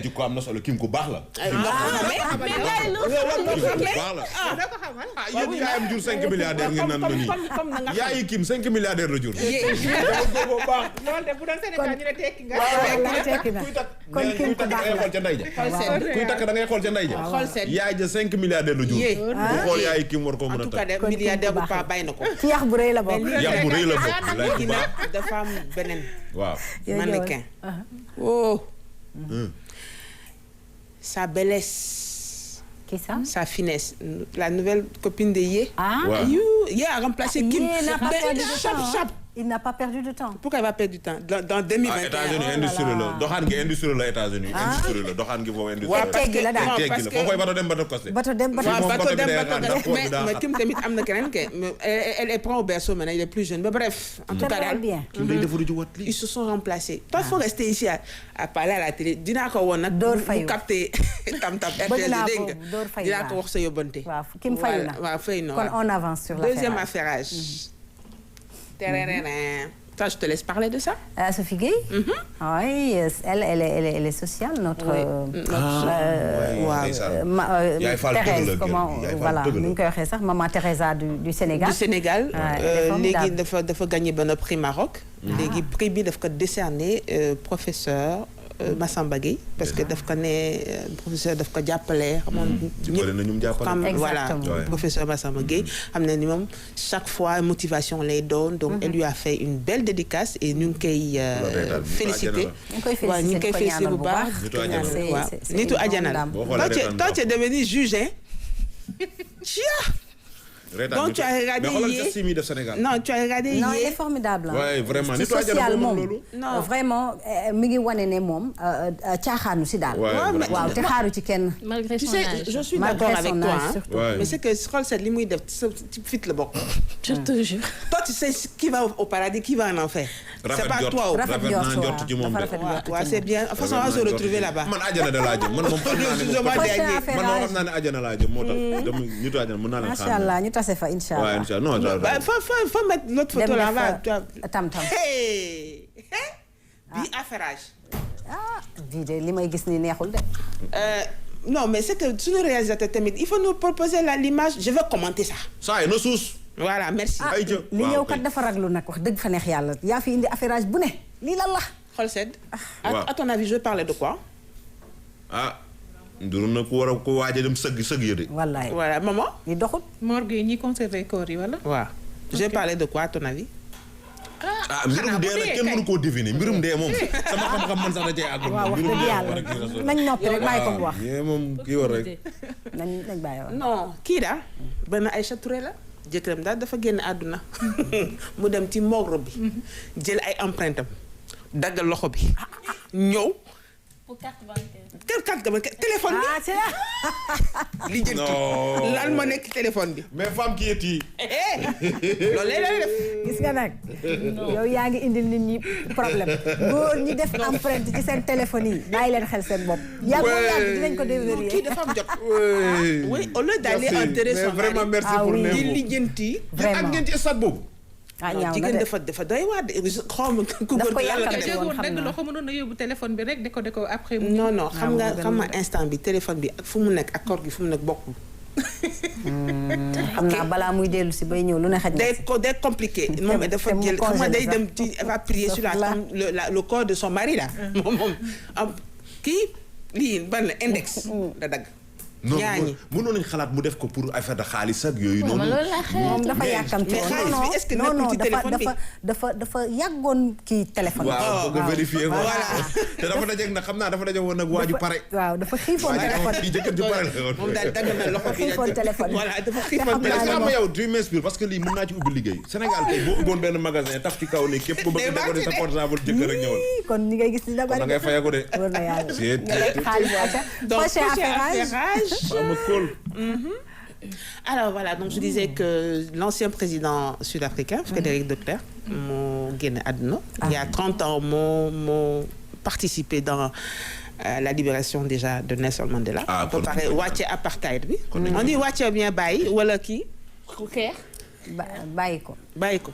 jikko am na solo Kim ku baax la. yéen yaayam jur 5 milliardaires ngeen naan ma nii. yaayi Kim 5 milliardaires la jur. loolu de bu doon Sénégal ñu ne tekki nga. kon Kim ku baax la. kuy takk da ngay xool ca ndey ja. xool seet yaay ja 5 milliardaires la jur. bu xool yaay Kim war koo mën a en tout takk. cas de milliardaire bu pa bàyyi na ko. ci yax bu rëy la bokk. yax bu rëy la bokk. léegi nag dafa am beneen. waaw. mannequin. oh. Sa bellesse. Qui ça? Sa finesse. La nouvelle copine de Ye. Ouais. Ye a remplacé Kim. Ye n'a pas perdu de Chap, temps. chap. Il n'a pas perdu de temps. Pourquoi il va perdre du temps dans 2021? États-Unis industrie la doxaan gi industrie la États-Unis industrie la doxaan gi foofu industrie waaw la. parce que teggi la daal. non, teggi parce la que foo koy bato dem bato costé. bato dem bato waaw moom bateau bato bi dem day bateau xaar ndax foofu bi daa mais xaar. Kim tamit am na keneen ke elle prend au berceau maintenant il est plus jeune mais bref en tout cas très daal bien. Kim day defaru ci wat ils lii. se sont remplacés toi faut rester ici à parler à la télé dinaa ko woon nag Door bu fayu. capter tam-tam Bëgg naa RTS ko, dégg nga door fayu dinaa waaw. ko wax sa yóbbante waaw Kim fayu na. waaw fayu na kon waaw. on avance sur la Deuxième affairage. Toi, je te laisse parler de ça. Sophie Gueye. Oui, elle est sociale, notre. Yaay Fall dëgg Thérèse la comment Yaay Fall voilà dëgg la. ni ñu koy waxee sax maman Teresa du Sénégal. Du Sénégal. elle est formidable. léegi dafa gagné benn prix Maroc. léegi prix bi daf ko décerné professeur Massamba Gueye parce que daf ko ne professeur daf ko jàppale. ci bëri na ñu mu jàppale. xam voilà Exactement. Ouais. professeur Massamba Gueye xam ne ni moom chaque fois motivation lay doon donc elle lui a fait une belle dédicace et ñu ngi koy féliciter. ñu ngi koy waaw ñu ngi koy féliciter bu baax. Nitu àjjana la. waaw C'est nitu une àjjana la. grande boo xoolee reetaan toi tu es devenu juge hein. Donc tu as regardé mais xoolal Ye. geste yi muy def Sénégal. Non, tu as regardé non il est Ye. formidable. Ouais, vraiment. ci Nitu àjjana social moom moom loolu. Non. vraiment mi ngi wane ne moom caaxaanu si daal. Ouais, vraiment. waaw te xaaru ci kenn. malgré Tu son sais, âge. je suis Malgré d'accord avec son toi. âge, Hein. surtout. Ouais. Mais c'est que xool seet li muy def sa ci fit la bokk. je te jure. Toi, tu sais qui va au paradis, qui va en enfer. C'est Rafet pas jot. toi. Rafet rafet jot, naa waaw. njort ci moom Dafa de. rafet njort ci Ouais, moom. c'est bien. De toute façon, on va se retrouver là-bas. man àjjana da laa jëm man moom xam naa ne Je moom vois Prochain derrière. affaire. man moom xam naa ne àjjana laa jëm moo tax dama nitu àjjana mën naa leen macha xam. allah ñu tase fa incha waaw allah. incha allah non Bah, faut mettre l'autre photo Dem là-bas. def, Tu vois. tam-tam. Hey! Bi affairage. ah bii de li may gis ni neexul de. Non, mais c'est que sur le réalisateur tamit, il faut nous proposer l'image. Je vais commenter ça. saa yi na suus. Voilà, merci. ah ay jë li waaw ñëw kay. kat dafa raglu nag wax dëgg fa neex yàlla yaa fi indi affairage bu ne lii lan la. Xool seet. Waaw. À ton avis, je vais parler de quoi? ah nduru na ku war a ku waaj a dem sëgg yi de. wallaay Voilà, maman. li doxut. morgue yi ñi conservé corps yi wala. Waaw. Je vais parler de quoi à ton avis? ah mbirum dee nag kenn mënu koo deviner mbirum dee moom sama xam-xam man sax da cee àggul. waaw wax mbirum dëgg dee yàlla war a kii sa nañ noppi rek bàyyi ko mu wax. yee moom kii war rek. nañ bàyyi wax. Non, kii daal benn Aïcha Touré la. jëkkëram daal dafa génn àdduna mu dem ci morgue bi jël ay empreinte am daggal loxo bi ñëw pour carte bancaire. quelle carte bancaire téléphone bi. ah c'est li jënti lan moo nekk téléphone bi. mais femme qui est yi. loolu lay def. gis nga nag yow yaa ngi indil nit ñi problème góor ñi def empreinte ci seen téléphone yi bàyyi leen xel seen bopp. yàgg dinañ ko déverrouiller. kii dafa am jot. oui au lieu d'aller enterrer son mari. mais vraiment merci Ah pour oui. di l'info. lijjanti. Vraiment. ak ngeen ci stade boobu. ah ñaaw na jigéen de dafa doy waar de xaw ma ku Daf góor ko gi lan la yàqal def. de. woon woon xam dëgg naa. la ko mënoon na yóbbu téléphone bi rek de ko après mu non non xam nga moo gën xam nga a instant bi téléphone bi ak fu mu nekk ak koor gi fu mu nekk bokkul. xam naa balaa muy dellu si bay ñëw lu ne xaj na si. day compliqué moom dafa mu jël xam nga day congé dem ci va prier sur le corps de son mari là. moom am kii lii ban la index. da dagg. non ñaañi. mënoon nañ xalaat mu def ko pour affaire de xaalis ak yooyu non noonu. loolu laa xew. moom dafa yàkkamti mais woon. xaalis bi est-ce que nekkul ci téléphone bi? dafa yàggoon kii téléphone. waaw bëgg a vérifier ko. voilà. te dafa dajeeg nag xam naa dafa dajeeg woon nag waaju pare. waaw dafa xiifoon téléphone. kii jëkkër ju pare la woon. moom daal dagg na loxo bi xiifoon téléphone. voilà dafa Te xiifoon xam mais est-ce que naa xam ne nga yow tu m'inspires parce que lii mën naa ci ubbi liggéey Sénégal tey boo ubboon benn magasin taf ci kaw ne képp ku bëgg a décoder sa portable jëkkër ak ñëwal. kon ñi ngay gis dina kon bari. da ngay fayeeku de. wër na yàlla. C'est nga lekk xaalis aca. donc prochain affairage. Femme cool. Alors voilà, donc je disais que l'ancien président sud-africain, Frédéric de Klerk, moo génn àdduna. Il y a 30 ans, moo participé dans la libération déjà de Nelson Mandela. Ah, ba pare wàcce apartheid bi. On dit wàcce bien bàyyi wala kii. ku xeex. bàyyi ko. bàyyi ko.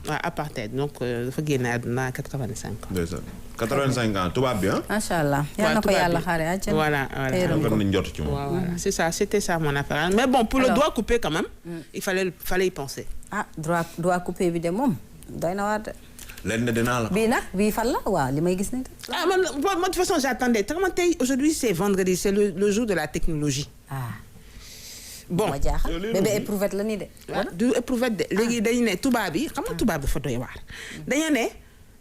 waaw apartheid donc dafa génn àdduna 85 ans. ndeysaan 85 ans tubaab bi ah. macha allah yal na ko yàlla xaare àjjana. voilà voilà. kon nañ jot ci moom. Voilà, c'est ça, c'était ça mon affaire. Mais bon, pour le doigt coupé quand même, il fallait y penser. ah droit coupé bi de moom doy na waar de. lenn dinaa la. bii nag bii fan la waaw li may gis nii de. Ah, moi, de toute façon, j'attendais. Aujourd'hui, c'est vendredi, c'est le jour de la technologie. ah Bon, ma jaaxal bébé éprouvette la nii de. du éprouvette de léegi dañu ne tubaab bi xam nga tubaab dafa doy waar. dañu ne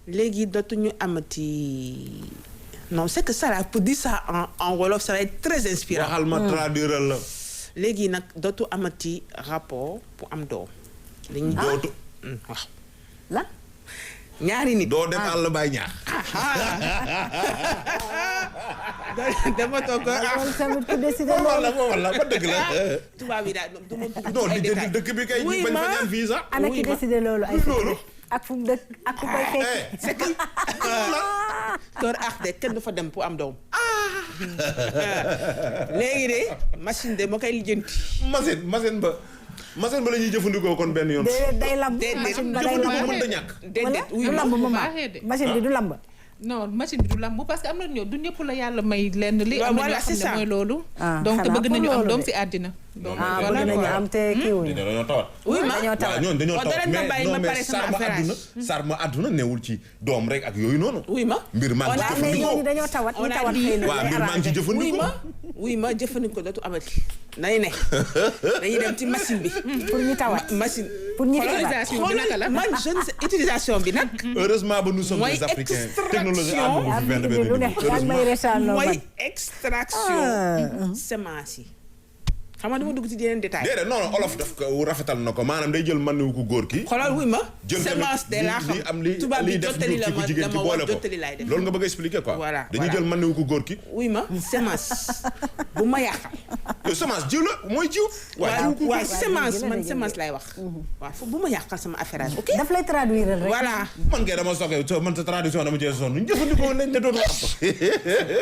léegi dootuñu amati non c'est que ça là pour dire ça en wolof ça va être très inspirant. waxal ma traduire la. léegi nag dootu amati rapport pour am doom. dañuy dootu. waaw. lan. ñaari nit. doo dem àll bay ñaax. dama toog loolu tamit ku décidé loolu. wala ba dëgg la. tubaab yi daal du ma non li jënd dëkk bi kay ñu bañ fa ñaan visa. ana ki décidé loolu ay loolu. ak fu mu dëkk ak ku koy fekk. c'est que kër ax de kenn du fa dem pour am doom. léegi de machine de ma koy lijjanti. machine ba la ñuy jëfandikoo kon benn yoon. day lamb machine ba day lamb. mën da ñàkk. déedéet du lamb maman machine bi du lamb. non machine bi du lamb parce que am na ñoo du ñëpp la yàlla may lenn li. waaw am na voilà, ñoo c'est xam ça. ne mooy loolu. Ah, donc te xanaa bëgg nañu pour am loolu doom de. si àddina. donc ah voilà bëgg nañu quoi. am te kii wuñu. dañoo tawat. oui ma dañoo waaw tawat. ñooñu dañoo Oh, tawat danañ ma bàyyi ma pare sama affaire sarma àdduna newul ci doom rek ak yooyu noonu. oui ma. mbir maa ngi On a- ci mais jëfandikoo. ñooñu dañoo tawat On ñu a tawat dit- xëy na waaw lay mbir maa ngi ci arrangé. oui jëfandikoo. ma oui ma jëfandikoo dootu amati. day ne dañuy dem ci machine bi. pour ñu tawat machine. pour ñu Utilisation bi naka la. man je ne sais utilisation bi nag. heureusement ba nous sommes Mooy des Africains. extraction. technologie ànd ah bu fi benn lu ne yaa ngi may retaan loo mooy man. extraction semence yi. xam nga dama dugg ci yeneen détail. déedéet non non olof daf ko rafetal na ko maanaam day jël man ku góor ki. xoolal wuy ma. jël semence de laa xam li am li tubaab bi liy def jottali la ci ku ma jigéen ci dama boole wax ko jottali laay def. loolu nga bëgg a expliquer quoi. Voilà, dañuy voilà. jël man ku góor ki. wuy ma semence bu ma yàqal. yow semence jiw la mooy jiw. waaw waaw semence jël man na semence lay wax. waaw foofu bu ma yàqal sama affaire ok. daf lay traduire rek. voilà. man kay dama soxee man sa tradition dama cee sonn ñu jëfandikoo nañ ne dootu am.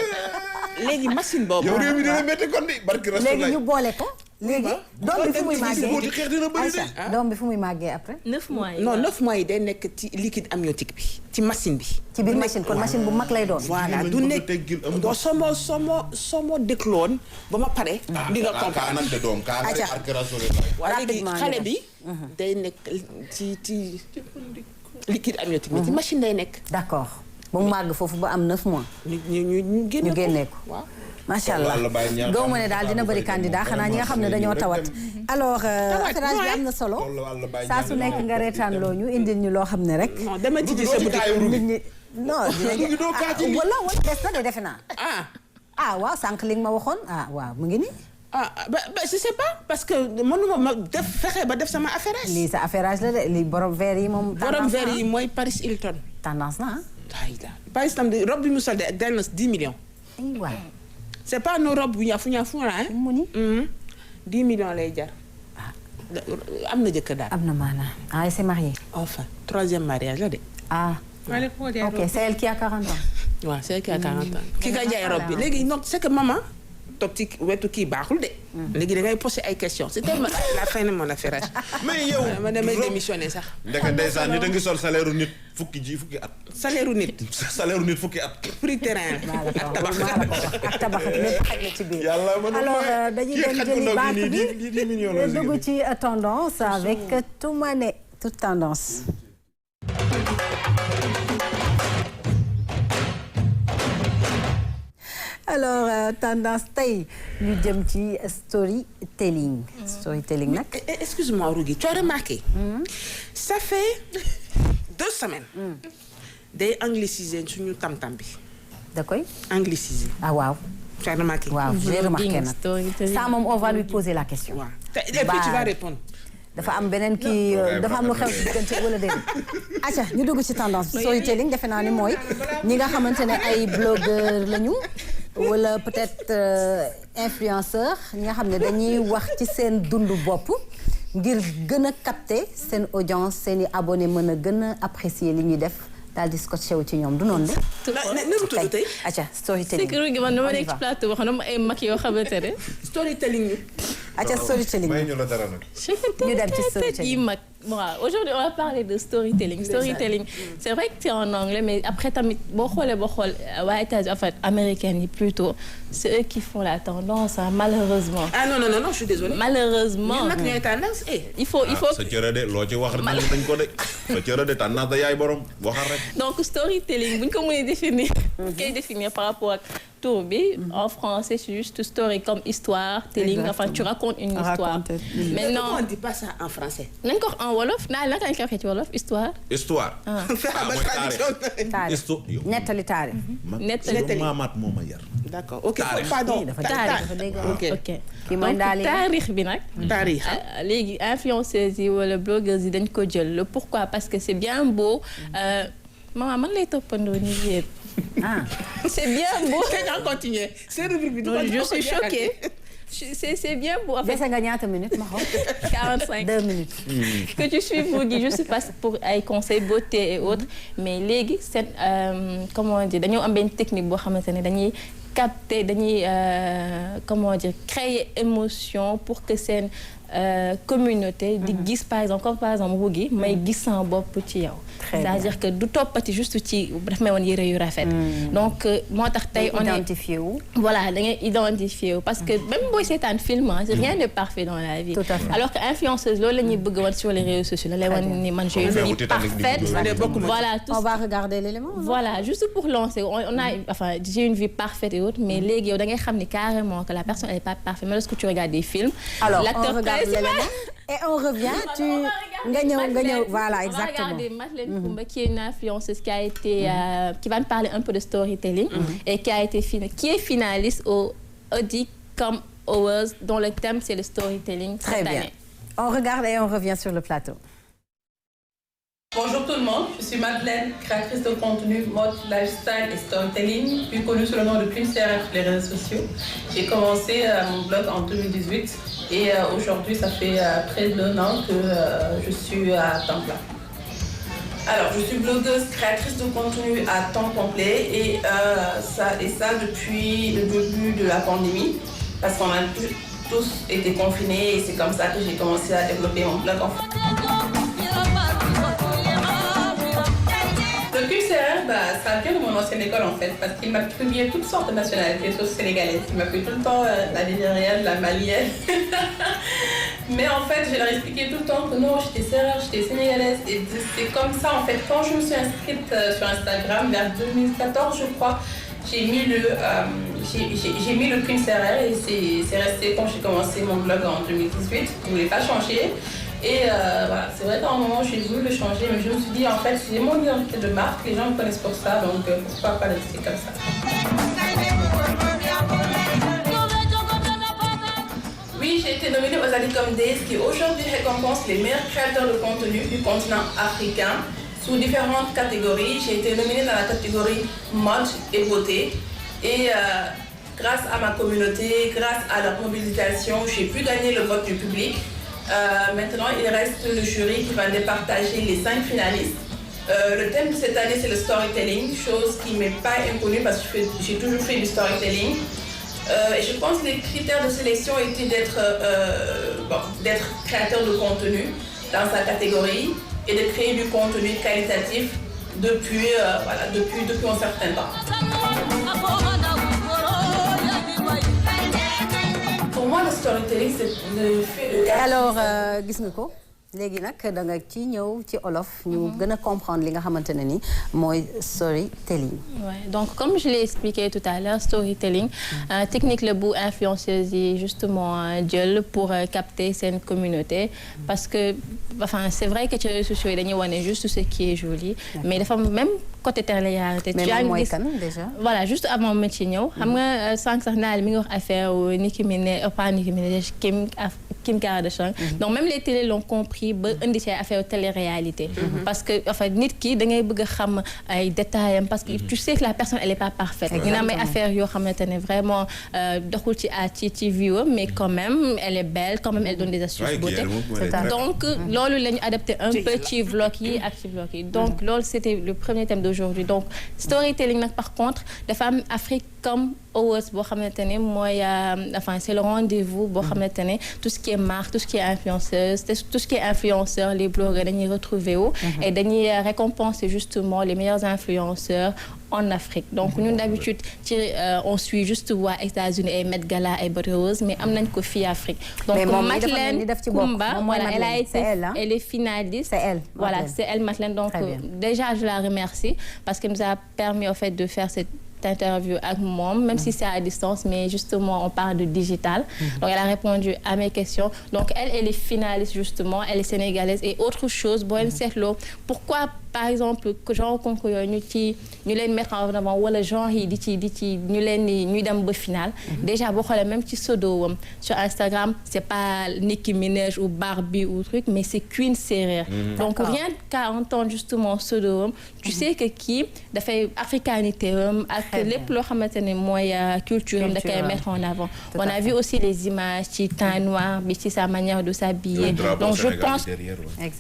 léegi machine boobu. yow réew mi dina métti kon di barki léegi Rasulullah. ñu boole ko. léegi doom bi fu muy màggee. góor di xeex dina bëri de. Aïcha doom bi fu muy màggee après. 9 mois yi. non 9 mois yi day nekk ci liquide amniotique bi ci machine bi. ci biir machine kon machine bu mag lay doon. voilà lañ du bëgg a nekk teggil am doo soo ma décloon ba ma pare. di nga kaa comprendre. nag de doom kaa nga de Aïcha. barki Rasulullah. waa léegi rapidement xale ñu bi. day nekk ci liquide amniotique bi ci machine day nekk. d'accord ba mu màgg foofu ba am 9 mois. ñu génne ñu ko génnee ko. waaw. macha allah Walla bàyyi ñaar doo ma ne daal dina bëri candidat xanaa ñi nga xam ne dañoo tawat. alors affairage bi am na solo. Toll walla bàyyi saa su nekk nga reetaan loo ñu indil ñu loo xam ne rek. non dama ci Rugi sa doo ci kaayu boutique. Rugi. nit ñi non dinañ Rugi doo kaa ci lii. wala des na de defe naa. ah waaw sànq li nga ma waxoon waaw mu ngi nii. ba je sais pas parce que mënuma ma def fexe ba def sama affaire. lii sa affairage la de lii borom verre yi moom. borom tendance verre na yi mooy Paris Hilton. tendance na ay da Paris tam de robe bi mu sol de dal na 10 millions. c'est pas nos robes bu ñafu hein. mu ni 10 millions lay jar. am na jëkkër daal. am na maanaam elle s'est mariée. enfin 3e mariage la de. ok c'est elle qui a 40 ans. waaw c'est elle qui a 40 ans. ki nga jaay robe bi léegi donc c'est que maman toog ci wetu kii baaxul de. léegi da ngay poser ay questions c'était la fin de mon affaire. mais yow ma demee démissionné sax. ndeke ndeysaan nit a ngi sol salaire nit fukki at. salaire nit. salaire nit fukki at. prix terrain ak tabax. ak tabax lépp xaj na ci biir. yàlla alors dañuy dem jëli baat bi dugg ci tendance avec Toumane toute tendance. alors tendance tey ñu jëm ci storytelling. storytelling nag. excuse-moi Rougui tu as remarqué. ça fait 2 semaines. day angliciser suñu tam-tam bi. da koy. angliciser. ah waaw. tu as remarqué. waaw j'ai remarqué nag. ça moom on va lui poser la question. waaw et puis tu vas répondre. dafa am beneen kii dafa am lu xew ci diggante wala déedéet. acca ñu dugg ci tendance storytelling defe naa ni mooy ñi nga xamante ne ay blogueur lañu wala peut-être influenceur ñi nga xam ne dañuy wax ci seen dundu bopp ngir gën a capter seen audience seen i abonnés mën a gën a apprécier li ñuy def daal di scotché wu ci ñoom du noonu de. nu tudd tey. acca storytelling. c'est que man dama nekk ci plateau wax na ay mag yoo xamante ne. storytelling ñu. acca storytelling may ñu la dara nag. ñu dem ci storytelling. Bon, aujourd'hui on va parler de storytelling. Storytelling, c'est vrai que c'est en anglais, mais après tamit boo xoolee waa États-Unis en fait américaines yi plutôt c'est eux qui font la tendance malheureusement. ah non je suis désolée. malheureusement ñun nag ñooy tendance il faut sa cëra de loo ci wax rek dañ ko de sa cëra de tendance da yaay borom waxal rek. donc storytelling bu ñu ko mënee définir. koy définir par rapport ak tur bi. en français c'est juste story comme histoire. telling enfin tu racontes une histoire. mais non on dit pas ça en français. nañ ko wax en wolof naa la kañ ko waxee ci wolof histoire. histoire. taarix nettali taarix. nettali maamaat moo ma yar. d'accord ok pardon. ok donc taarix bi nag. taarix léegi influenceuses yi wala blogueuses yi dañ ko jël le pourquoi parce que c'est bien beau. maman man lay toppandoo ni yéen. c'est bien beau. on continue. je suis choquée. c'est bien beau. dese nga ñaata minutes ma xool. 45 2 minutes. que tu suis Rougui juste parce pour ay conseils beauté et autres mais léegi seen comment dire dañoo am benn technique boo xamante ne dañuy capter dañuy comment dire créer émotion pour que seen communauté di gis par exemple comme par exemple Rougui may gis sama bopp ci yow. c'est-à-dire que du toppati juste ci daf may woon yére yu rafet. donc moo tax tey on est identifié wu. voilà da ngay identifié wu parce que même booy seetaan film rien n'est parfait dans la vie. Tout à fait. alors que influenceuse loolu la ñuy bëgg woon sur les réseaux sociaux la lay wan ni man j'ai une vie parfaite. voilà tout on va regarder l'élément. voilà juste pour lancer on a enfin j'ai une vie parfaite et autres mais léegi yow da ngay xam ni carrément que la personne elle est pas parfaite mais lorsque tu regardes des films. alors on regarde l'élément et on revient nga ñëw voilà exactement. on va regarder Madeleine Koumba qui est une influenceuse qui a été qui va nous parler un peu de storytelling et qui est finaliste au Audicom Awards dont le thème c'est le storytelling. Très bien. On regarde et on revient sur le plateau. Bonjour tout le monde, je suis Madeleine, créatrice de contenu mode, lifestyle et storytelling, plus connue sous le nom de Queen Sierra sur les réseaux sociaux. J'ai commencé mon blog en 2018 et aujourd'hui ça fait près d'1 an que je suis à temps plein. Alors, je suis blogueuse, créatrice de contenu à temps complet et ça depuis le début de la pandémie parce qu'on a tous été confinés et c'est comme ça que j'ai commencé à développer mon blog en fait. Le QCR, ça vient de mon ancienne école en fait, parce qu'il m'a publié toutes sortes de nationalités sauf sénégalaises. Il m'a fait tout le temps la nigérienne, la malienne. Mais en fait, je leur expliquais tout le temps que non, j'étais sérère, j'étais sénégalaise. Et c'est comme ça en fait, quand je me suis inscrite sur Instagram vers 2014, je crois, j'ai mis le QCR et c'est resté quand j'ai commencé mon blog en 2018. Je ne voulais pas changer. Et voilà, c'est vrai qu'à un moment j'ai voulu le changer, mais je me suis dit en fait j'ai mon identité de marque, les gens me connaissent pour ça, donc pourquoi pas le laisser comme ça. Oui, j'ai été nominée aux Alicom Days qui aujourd'hui récompense les meilleurs créateurs de contenu du continent africain sous différentes catégories. J'ai été nominée dans la catégorie mode et beauté. Et grâce à ma communauté, grâce à leur mobilisation, j'ai pu gagner le vote du public. Maintenant, il reste le jury qui va départager les 5 finalistes. Le thème de cette année, c'est le storytelling, chose qui ne m'est pas inconnue parce que j'ai toujours fait du storytelling. Et je pense que les critères de sélection étaient d'être créateur de contenu dans sa catégorie et de créer du contenu qualitatif depuis un certain temps. Pour moi, le storytelling, c'est le fait de... Alors, gis nga ko léegi nag da nga ci ñëw ci olof ñu gën a comprendre li nga xamante ne ni mooy storytelling. Ouais, donc comme je l'ai expliqué tout à l'heure, storytelling technique la bu influenceuse yi justement jël pour capter seen communauté parce que enfin c'est vrai que ci réseaux sociaux yi dañuy wane juste ce qui est joli mais dafa même côté télé-réalité. mais moom mooy kan déjà. voilà juste avant ma ci ñëw. xam nga sànq sax naa mi ngi wax affaire Nicki Minaj Kim Kardashian. Donc même les télés l'ont compris ba indi ci affaire télé-réalité. Parce que enfin nit ki da ngay bëgg a xam ay détails parce que tu sais que la personne elle est pas parfaite. ñu am ay affaires yoo xamante ne vraiment doxul ci view mais quand même elle est belle quand même elle donne des astuces beauté. Donc loolu la ñu adapté un peu ci vlog yi ak ci vlog yi. Donc loolu c'était le premier thème d'aujourd'hui. Donc storytelling nag par contre dafa am Africom Awards boo xamante ne mooy enfin c'est le rendez-vous boo xamante ne tout ce qui est marque tout ce qui est influenceuse tout ce qui est influenceur les blogueurs dañuy retrouver wu et dañuy récompenser justement les meilleurs influenceurs en Afrique. Donc ñun d'habitude on suit juste waa États-Unis ay Met Gala ay Beauty Rose mais am nañ ko fii Afrique. Donc Madeleine Kumba voilà elle est finaliste. C'est elle. Voilà c'est elle Madeleine donc déjà je la remercie parce qu'elle nous a permis en fait de faire cette interview avec moi, même si c'est à distance, mais justement on parle de digital. Donc elle a répondu à mes questions. Donc elle est finaliste justement, elle est sénégalaise et autre chose, bon seetlo pourquoi par exemple que genre concours yooyu ñu leen mettre en avant wala genre yi di ci ñu leen ñuy dem ba final. Déjà boo xoolee même ci pseudo sur Instagram c'est pas Nicki Minaj ou Barbie ou truc mais c'est Queen Sérère. Donc rien qu'à entendre justement pseudo tu sais que kii dafay africanité ak lépp loo xamante ne mooy culture am da koy mettre en avant. On a vu aussi les images ci teint noir bi ci sa manière de s'habiller. Donc je pense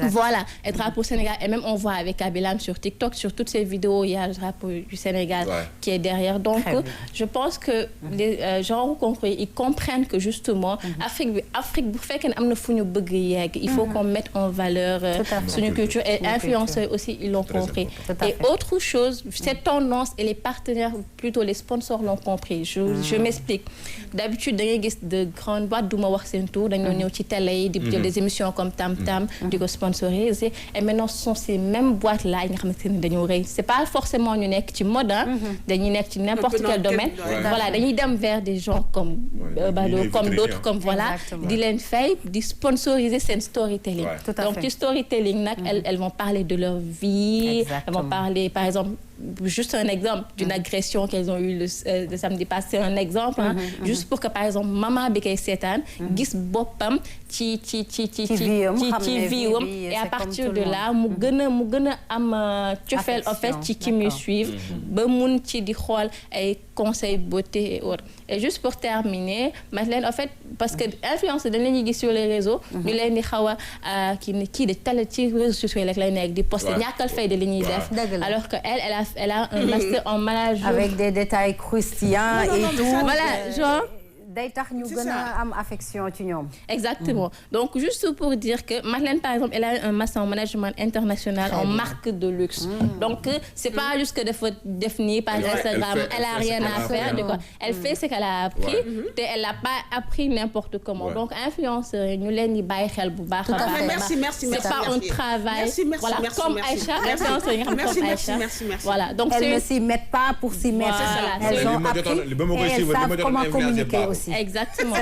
voilà et drapeau Sénégal et même on voit avec Kabilam sur TikTok sur toutes ces vidéos il y a le drapeau du Sénégal qui est derrière. Donc je pense que les gens compris ils comprennent que justement Afrique bu fekkee ne am na fu ñu bëgg yegg il faut qu'on mette en valeur suñu culture et influenceurs aussi ils l'ont compris. Et autre chose cette tendance et les partenaires plutôt les sponsors l'ont compris. Je m'explique. D'habitude da ngay gis de grandes boîtes du ma wax seen tour dañoo ñëw ci télé yi di jël des émissions comme Tam Tam di ko sponsoriser et maintenant ce sont ces mêmes boîtes là yi nga xamante ne dañoo rëy c'est pas forcément ñu nekk ci mode dañuy nekk ci n'importe quel domaine voilà dañuy dem vers des gens comme Bado comme d'autres comme voilà di leen fay di sponsoriser seen storytelling. Donc ci storytelling nag elles vont parler de leur vie elles vont parler par exemple juste un exemple d'une agression qu'elles ont eu le samedi passé un exemple juste pour que par exemple maman bi koy seetaan gis boppam ci viwam et à partir de là mu gën a am cofeel en fait ci qui me suivent ba mun ci di xool ay conseils beauté et autres. Et juste pour terminer Madeleine en fait parce que influence dañ la ñuy gis sur les réseaux ñu leen di xaw a kii de tel ci réseaux sociaux yi rek lay nekk di poster ñàkkal fay de li ñuy def alors que elle a un master en management avec des détails croustillants et tout voilà genre day tax ñu gën a am affection ci ñoom. Exactement. Donc juste pour dire que Madeleine par exemple elle a un master en management international en marque de luxe. Donc c'est pas juste que dafa def nii par Instagram elle a rien à faire de quoi elle fait ce qu'elle a appris te elle l'a pas appris n'importe comment. Donc influenceurs ñu leen di bàyyi xel bu baax a baax. Merci c'est pas un travail voilà comme Aïcha influenceurs yi nga xam comme Aïcha voilà donc elles ne s'y mettent pas pour s'y mettre. Elles ont appris et elles savent comment communiquer aussi. Exactement.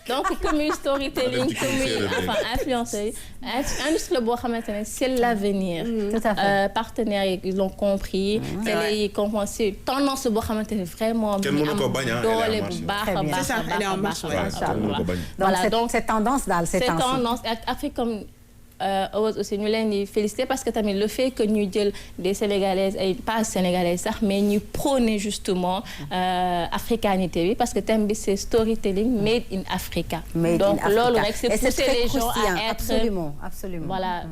Donc comme storytelling comme enfin influenceurs industrie boo xamante ne c'est l'avenir. Tout à fait. Partenaires yi ils l'ont compris. télé yi compris tendance boo xamante ne vraiment mu am doole bu baax a baax a baax. Voilà donc cette tendance daal c'est tendance ak Afrique comme Awards aussi ñu leen di féliciter parce que tamit le fait que ñu jël des sénégalaises ay pas sénégalaises sax mais ñu prôner justement africanité bi parce que thème bi c'est storytelling made in Africa. Donc loolu rek c'est pousser les gens à être absolument voilà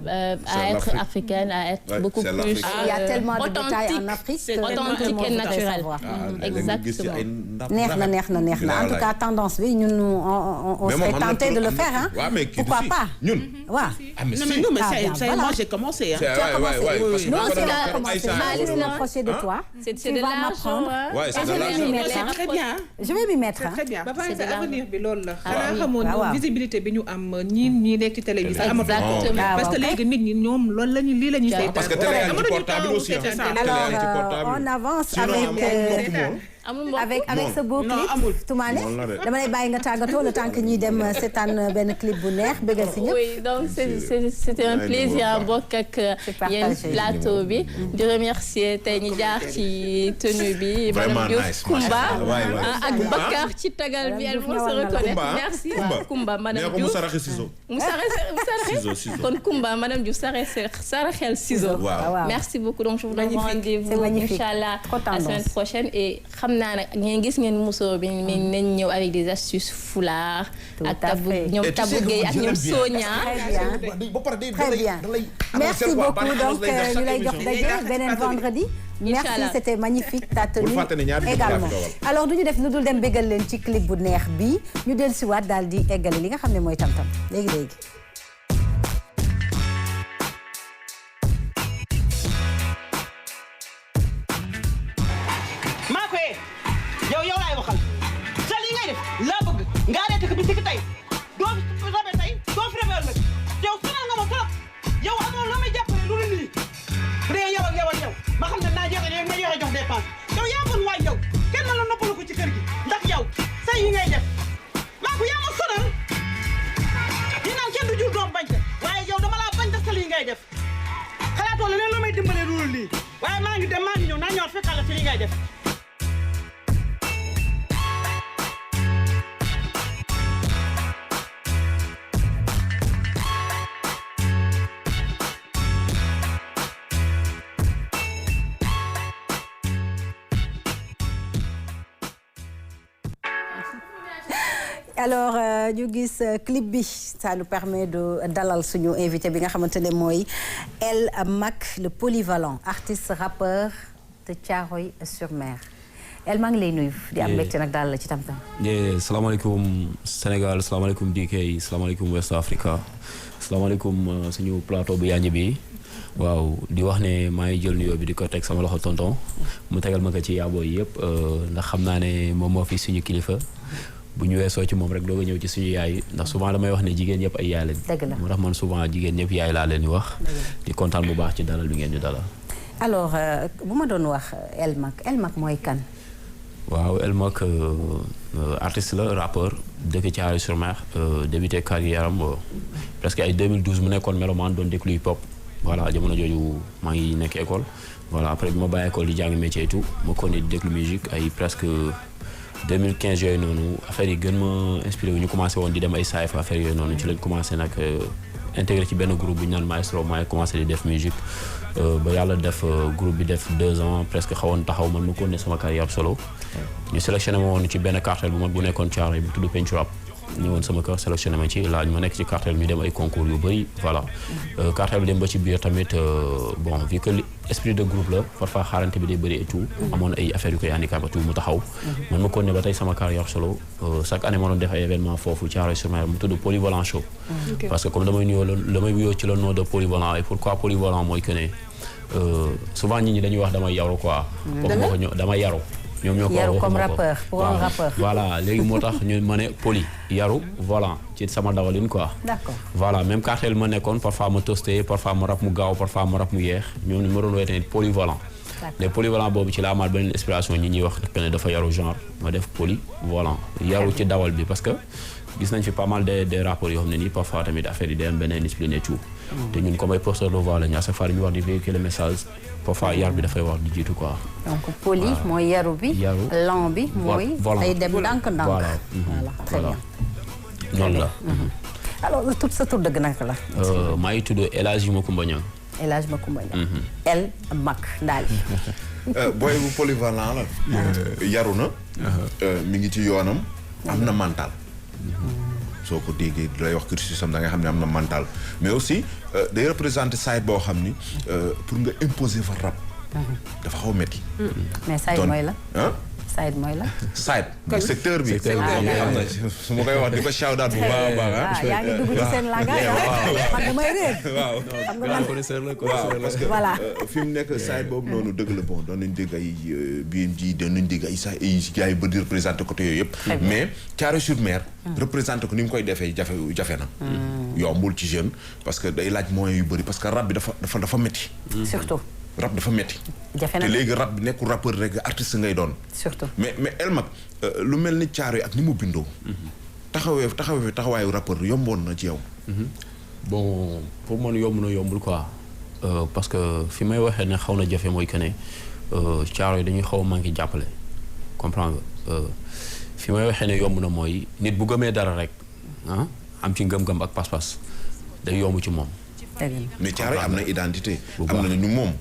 à être africaine, à être beaucoup plus il y a tellement de détails en Afrique authentique et naturel. Exactement. neex na en tout cas tendance bi ñun on serait tenté de le faire hein. Pourquoi pas ñun waaw. Non mais ça moi j'ai commencé hein. Tu as commencé. Nous aussi on a commencé. Je vais m'approcher de toi. C'est de l'argent. Ouais, c'est de l'argent. C'est très bien. Je vais m'y mettre. Très bien. ba pare sa avenir bi loolu la. xanaa xamoon ñoom visibilité bi ñu am ñi nekk ci télé bi sax amatul. Parce que léegi nit ñi ñoom loolu la ñu lii la ñuy seetaan. parce que télé yaa ngi ci portable aussi alors on avance avec ce beau clip Toumane dama lay bàyyi nga tàggatoo le temps que ñuy dem seetaan benn clip bu neex bëggal si ñëpp. Oui donc c'était un plaisir bokk ak yéen plateau bi di remercier tey ñi jaar ci tenue bi madame Diouf Koumba ak Bakar ci tagal bi elle faut se reconnaître merci Koumba madame Diouf kon Koumba madame Diouf saraxel ciseau merci beaucoup donc je vous donne rendez-vous inchallah la semaine prochaine et naa nag ngeen gis ngeen musóor bi mais nañ ñëw avec des astuces foulard ak ñoom Tabou Gueye ak ñoom Sonia. Très bien merci beaucoup donc ñu lay jox daje beneen vendredi. Merci c'était magnifique ta tenue également. Alors du ñu def lu dul dem bégal leen ci clip bu neex bi ñu dellusiwaat daal di eggale li nga xam ne mooy tam-tam léegi. yow laay waxal sa li ngay def laa bëgg nga arrêté ko bi si tey doo fi rabe tey doo fi rabe ëllëg yow sonal nga ma trop yow amoo loo may jàppale lu dul lii bu dee yow ak yow ma xam ne naa joxe jox dépense yow yaa bon waay yow kenn la noppalu ko ci kër gi ndax yow say yi ngay def maa ko yaa ma sonal dinaan kenn du jur doom bañ te waaye yow dama laa bañ te sa lii ngay def xalaatoo leneen loo may dimbalee lu dul lii waaye maa ngi dem maa ngi ñëw naa ñëwaat fekkal la ci li ngay def. Alors ñu gis clip bi ça nous permet de dalal suñu invité bi nga xamante ne mooy El Mak le polyvalent artiste rappeur de Thiaroye-sur-Mer El maa ngi lay nuyu di am mbégte nag dalal la ci tam-tam. salaamaaleykum Sénégal salaamaaleykum DK salaamaaleykum West Africa salaamaaleykum suñu plateau bu yaañu bi waaw di wax ne maa ngi jël nuyoo bi di ko teg sama loxo tonton mu tegal ma ko ci yaaboo yëpp ndax xam naa ne moom moo fi suñu kilifa. bu ñu weesoo ci moom rek doo nga ñëw ci suñu yaay ndax souvent damay wax ne jigéen ñëpp ay yaay leen. dëgg la moo tax man souvent jigéen ñëpp yaay laa leen di wax. di kontaan bu baax ci dalal bi ngeen ñu dalal. alors bu ma doon wax El Mak mooy kan. waaw El Mak artiste la rappeur dëkk Thiaroye-sur-Mer débuté carrière am presque ay 2012 mu nekkoon mélomane doon déglu hip hop voilà jamono jooju maa ngi nekk école voilà après bi ma bàyyi école di jàng métier et tout ma continué di déglu musique ay presque. 2015 yooyu noonu affaire yi gën ma inspiré wu ñu commencé woon di dem ay saayfa affaire yooyu noonu ci lañ commencé nag intégré ci benn groupe bu ñu naan Maestro maay commencé di def musique ba yàlla def groupe bi def 2 ans presque xawoon taxaw man ma continué sama carrière solo ñu sélectionné ma woon ci benn cartel bu mag bu nekkoon Thiaroye bu tudd Pencu Rap ñëwoon sama kër sélectionné ma ci laaj ma nekk ci cartel ñu dem ay concours yu bëri voilà cartel bi dem ba ci biir tamit bon vu que esprit de groupe la parfois xaarante bi day bëri et tout amoon ay affaires yu koy handicapé tout mu taxaw man ma continué ba tey sama carrière solo chaque année ma doon def ay événement foofu Thiaroye-sur-Mer mu tudd Polyvalent Show parce que comme damay wuyoo ci le nom de Polyvalent et pourquoi Polyvalent mooy que ne souvent nit ñi dañuy wax damay yaru quoi damay yaru ñoom ñoo ko yaru comme rappeur pour un rappeur voilà léegi moo tax ñu ma ne poly yaru volant ci sama dawalin quoi d'accord voilà même cartel ma nekkoon parfois ma tosté parfois ma rap mu gaaw parfois ma rap mu yeex ñoom ni ma doon woowee tamit polyvalent les polyvalent boobu ci la amaat beneen inspiration ñi ñuy wax que ne dafa yaru genre ma def polyvalent yaru ci dawal bi parce que gis nañ fi pas mal de rapports yoo xam ne nii parfois tamit affaire yi day am beneen discipline et tout te ñun comme ay porteurs de voix lañu à chaque fois dañuy wax di véhiculer message parfois yar bi dafay wax di jiitu quoi. donc poly mooy yaru bi. lent bi mooy. day dem ndànk-ndànk. voilà très bien. noonu la. alors sa tur dëgg naka la. maa ngi tudd El Hadji Macoumba Niang. El Hadji Macoumba Niang. El Mac Ndaali. booy bu polyvalent la. yaru na. mi ngi ci yoonam. am na mental. soo ko déggee lay wax cursus am da nga xam ne am na mental mais aussi day représenter side boo xam ni pour nga imposer fa rap. dafa xaw a métti. mais side mooy la. side mooy la. side secteur bi. secteur bi am na su ma koy wax di ko shout out bu baax a baax. yaa ngi dugg ci seen langage. man damay réer. waaw xam nga man connaisseur la parce que voilà. fi mu nekk side boobu noonu dëgg la bon doon nañ dégg ay BMG doon nañ dégg ay saa ay gars yi ba di représenté côté yooyu yëpp. mais Thiaroye-sur-Mer. représenté ko ni mu koy defee jafe na. yombul ci jeune parce que day laaj moyens yu bëri parce que rap bi dafa métti. surtout. rap dafa métti. jafe na te léegi rap bi nekkul rappeur rek artiste ngay doon. surtout mais El Mac lu mel ni Thiaroye ak ni mu bindoo. taxawaayu rappeur yomboon na ci yow. bon pour man yomb na yombul quoi parce que fi may waxee ne xaw na jafe mooy que ne Thiaroye dañuy xaw a manqué jàppale comprendre nga fi may waxee ne yomb na mooy nit bu gëmee dara rek am ci ngëm-ngëm ak pas-pas day yomb ci moom. mais Thiaroye am na identité. am na ñu moom.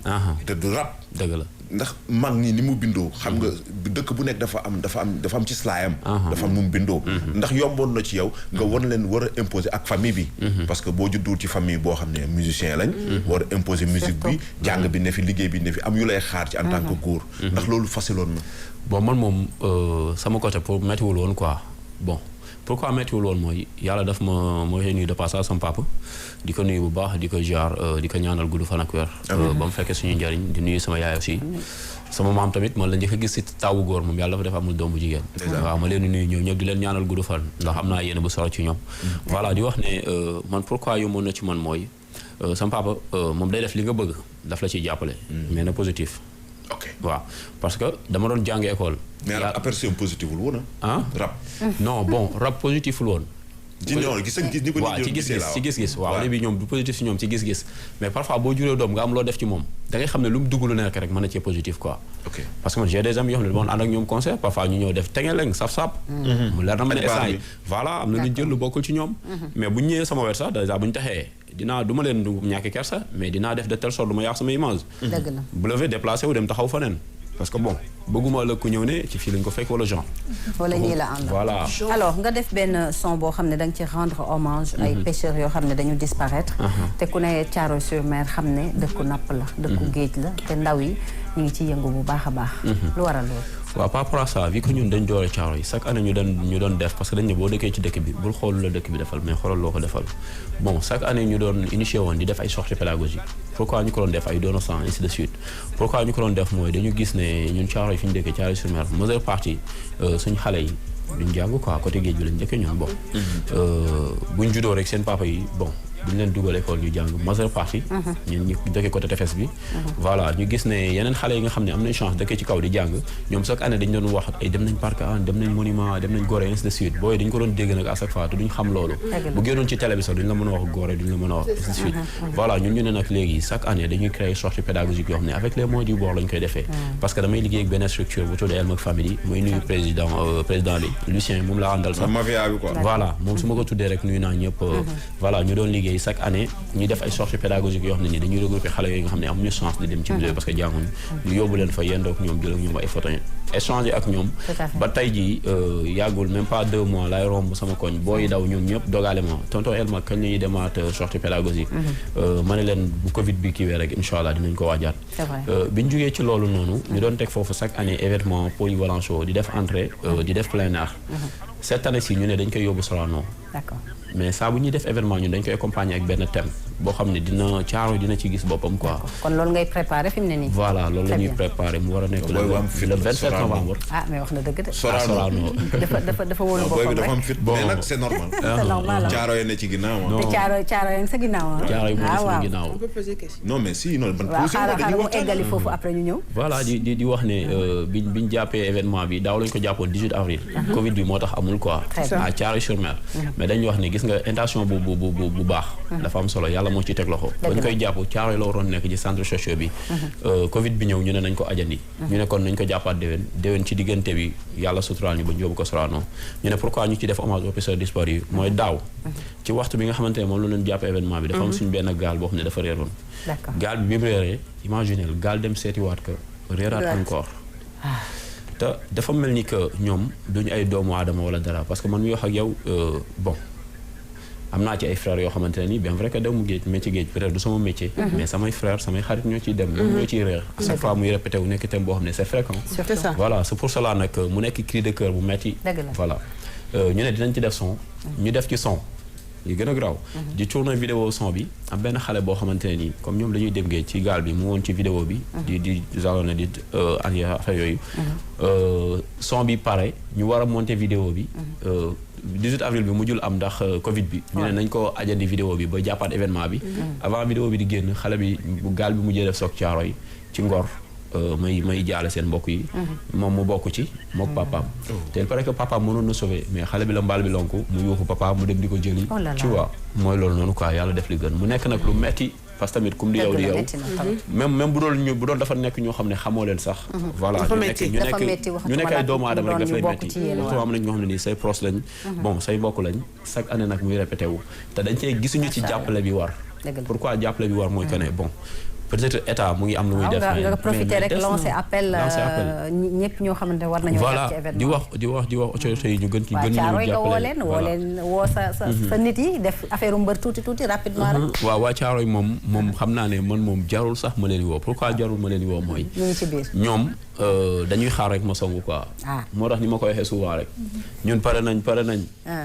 te du rap. dëgg la ndax mag ñi ni mu bindoo. xam nga dëkk bu nekk dafa am ci slaayam. dafa am nu mu bindoo. ndax yomboon na ci yow nga war leen war a imposer ak famille bi. parce que boo juddul ci famille boo xam ne musicien lañ. war a imposer musique bi jàng bi ne fi liggéey bi ne fi am yu lay xaar ci en tant que góor. ndax loolu faciloon na. bon man moom sama côté pour méttiwul woon quoi bon. pourquoi méttiwul woon mooy yàlla daf ma mooy nuyu de passage sama papa di ko nuyu bu baax di ko jaar di ko ñaanal gudd fan ak wér ba mu fekkee suñu njëriñ di nuyu sama yaay aussi sama maam tamit man la njëkk a gis si taawu góor moom yàlla dafa def amul doom bu jigéen waaw ma leen di nuyu ñoom ñëpp di leen ñaanal gudd fan ndax am naa yéene bu solo ci ñoom voilà di wax ne man pourquoi yomboon na ci man mooy sama papa moom day def li nga bëgg daf la ciy jàppale mais na positif waaw parce que dama doon jàng école. mais aperçu positif wul woon rap. non bon rap positif wul woon. waaw ci gis-gis waaw léegi ñoom du positif si ñoom ci gis-gis mais parfois boo juree doom nga am loo def ci moom da ngay xam ne lu mu dugg lu nekk rek mën na cee positif quoi. parce que man j'ai des amis yoo xam ne dama ànd ak ñoom concert parfois ñu ñëw def tengeleng saf-sap. mu leer na ma ne instant yi voilà am na lu jël lu bokkul ci ñoom. mais bu ñu ñëwee sama wet sax dèjà bu ñu taxee du ma leen ñàkk kersa mais dinaa def de telle sorte du ma yàq sama image. dëgg la bu la fee déplacé wu dem taxaw faneen parce que bon bëgguma la ku ñëw ne ci fii lañ ko fekk wala genre. wala ñii la ànd. voilà alors nga def benn son boo xam ne da nga ci rendre hommage. ay pêcheurs yoo xam ne dañu disparaître. te ku ne Thiaroye-sur-Mer xam ne dëkku napp la. dëkku géej la te ndaw yi ñu ngi ci yëngu bu baax a baax. lu waral loolu. waaw par rapport à ça vu que ñun dañ doore Thiaroye chaque année ñu doon def parce que dañ ne boo dëkkee ci dëkk bi bul xool la dëkk bi defal mais xoolal loo ko defal bon chaque année ñu doon initié woon di def ay sorties pédagogiques pourquoi ñu ko doon def ay don sang ainsi de suite pourquoi ñu ko doon def mooy dañu gis ne ñun Thiaroye fi ñu dëkkee Thiaroye-sur-Mer majeure partie suñu xale yi duñ jàng quoi côté géej bi lañ njëkkee ñun bon buñ juddoo rek seen papa yi bon duñ leen dugal école ñu jàng majeure partie ñun ñu dëkkee côté tefes bi voilà ñu gis ne yeneen xale yi nga xam ne am nañ chance dëkkee ci kaw di jàng ñoom chaque année dañ doon wax ay dem nañ parc an dem nañ monument dem nañ Gorée ainsi de suite booy dañ ko doon dégg nag à chaque fois te duñ xam loolu bu génnoon ci télé bi sax duñ la mën a wax Gorée duñ la mën a wax ainsi de suite voilà ñun ñu ne nag léegi chaque année dañuy créer sortie pédagogique yoo xam ne avec les moyens du bord lañ koy defee parce que damay liggéey ak benn structure bu tudd El Mac Family muy nuyu président bi Lucien moom laa àndal sax voilà moom su ma ko tuddee rek nuyu naa ñëpp voilà ñu doon liggéey chaque année ñuy def ay sorties pédagogiques yoo xam ne nii dañuy regrouper xale yooyu nga xam ne amuñu chance di dem ci milieu parce que jànguñu ñu yóbbu leen fa yendoog ñoom jël ak ñoom ay photo échanger ak ñoom ba tey jii yàggul même pas 2 mois lay romb sama koñ booy daw ñoom ñëpp dogale ma tonton El Mac kañ la ñuy demaat sortie pédagogique ma ne leen bu Covid bi kiiwee rek incha allah dinañ ko waajaat bi ñu jógee ci loolu noonu ñu doon teg foofu chaque année événement polyvalent show di def entrée di def plein air cette année ci ñu ne dañ koy yóbbu Sorano mais saa bu ñuy def événement ñun dañ koy accompagner ak benn thème boo xam ne dina Thiaroye dina ci gis boppam quoi. kon loolu ngay préparé fi mu ne nii. voilà loolu la ñuy préparé mu war a nekk le 27 novembre. ah mais wax na dëgg de. Sorano dafa wóolu boppam rek dafa am fit mais nag c'est normal. c'est normal Thiaroye ne ci ginnaaw. te Thiaroye sa ginnaaw. Thiaroye moo ne sama ginnaaw. non mais si non ban posé dañuy mu eggali foofu après ñu ñëw. voilà di wax ne biñ jàppee événement bi daaw lañ ko jàppoon 18 avril. Covid bi moo tax amul quoi. à Thiaroye-sur-Mer. mais dañuy wax ne gis nga intention bu baax. dafa am solo yàlla moo ci teg loxo ba ñu koy jàpp Caaroy la waroon nekk ci centre socio bi Covid bi ñëw ñu ne nañ ko ajandi ñu ne kon nañ ko jàppaat déwén ci diggante bi yàlla suturaal ñu ba ñu yóbbu ko Sorano ñu ne pourquoi ñu ci def hommage aux pêcheurs disparus mooy daaw ci waxtu bi nga xamante ne moom la leen jàpp événement bi dafa am suñu benn gaal boo xam ne dafa réeroon gaal bi mu réeree imaginez gaal dem seetiwaat ko réeraat encore te dafa mel ni que ñoom duñu ay doomu aadama wala dara parce que man mi wax ak yow bon am naa ci ay frères yoo xamante ne nii bien vrai que demu géej métier géej peut-être du sama métier mais samay frères samay xarit ñoo ciy dem ñoo ciy réer à chaque fois muy répété wu nekk thème boo xam ne c'est fréquent voilà c'est pour cela nag mu nekk cri de cœur bu metti voilà ñu ne dinañ ci def son ñu def ci son yi gën a graw di tourner vidéo son bi am benn xale boo xamante ne nii comme ñoom dañuy dem géej ci gaal bi mu woon ci vidéo bi di jalone di andi affaire yooyu son bi pare ñu war a monter vidéo bi 18 avril bi mujjul am ndax Covid bi ñu ne nañ ko ajandi vidéo bi ba jàppaat événement bi avant vidéo bi di génn xale bi bu gaal bi mujjee def soog Caaroy ci Ngor may jaale seen mbokk yi moom mu bokk ci mook papaam te il paraît que papaam mënoon na sauver mais xale bi la mbaal bi lonku mu yuuxu papaam mu dem di ko jëli tu vois mooy loolu noonu quoi yàlla def li gën mu nekk nag lu metti parce que tamit comme di yow même bu doon dafa nekk ñoo xam ne xamoo leen sax voilà ñu nekk ay doomu aadama rek daf lay metti surtout am nañ ñoo xam ne nii say proche lañ bon say mbokk lañ chaque année nag muy répété wu te dañ cee gisuñu ci jàppale bi war pourquoi jàppale bi war mooy que ne bon peut-être état mu ngi am lu muy def nga profiter rek lancer appel ñëpp ñoo xamante war nañoo voilà ci événement di wax autorités yi ñu gën ci gën ñu jàppale woo sa nit yi def affaire mbër tuuti rapidement rek waaw waa Caaroy moom xam naa ne man moom jarul sax ma leen di woo pourquoi jarul ma leen di woo mooy ñu ngi ci biir ñoom dañuy xaar rek ma songu quoi moo tax ni ma koy waxee souvent rek ñun pare nañ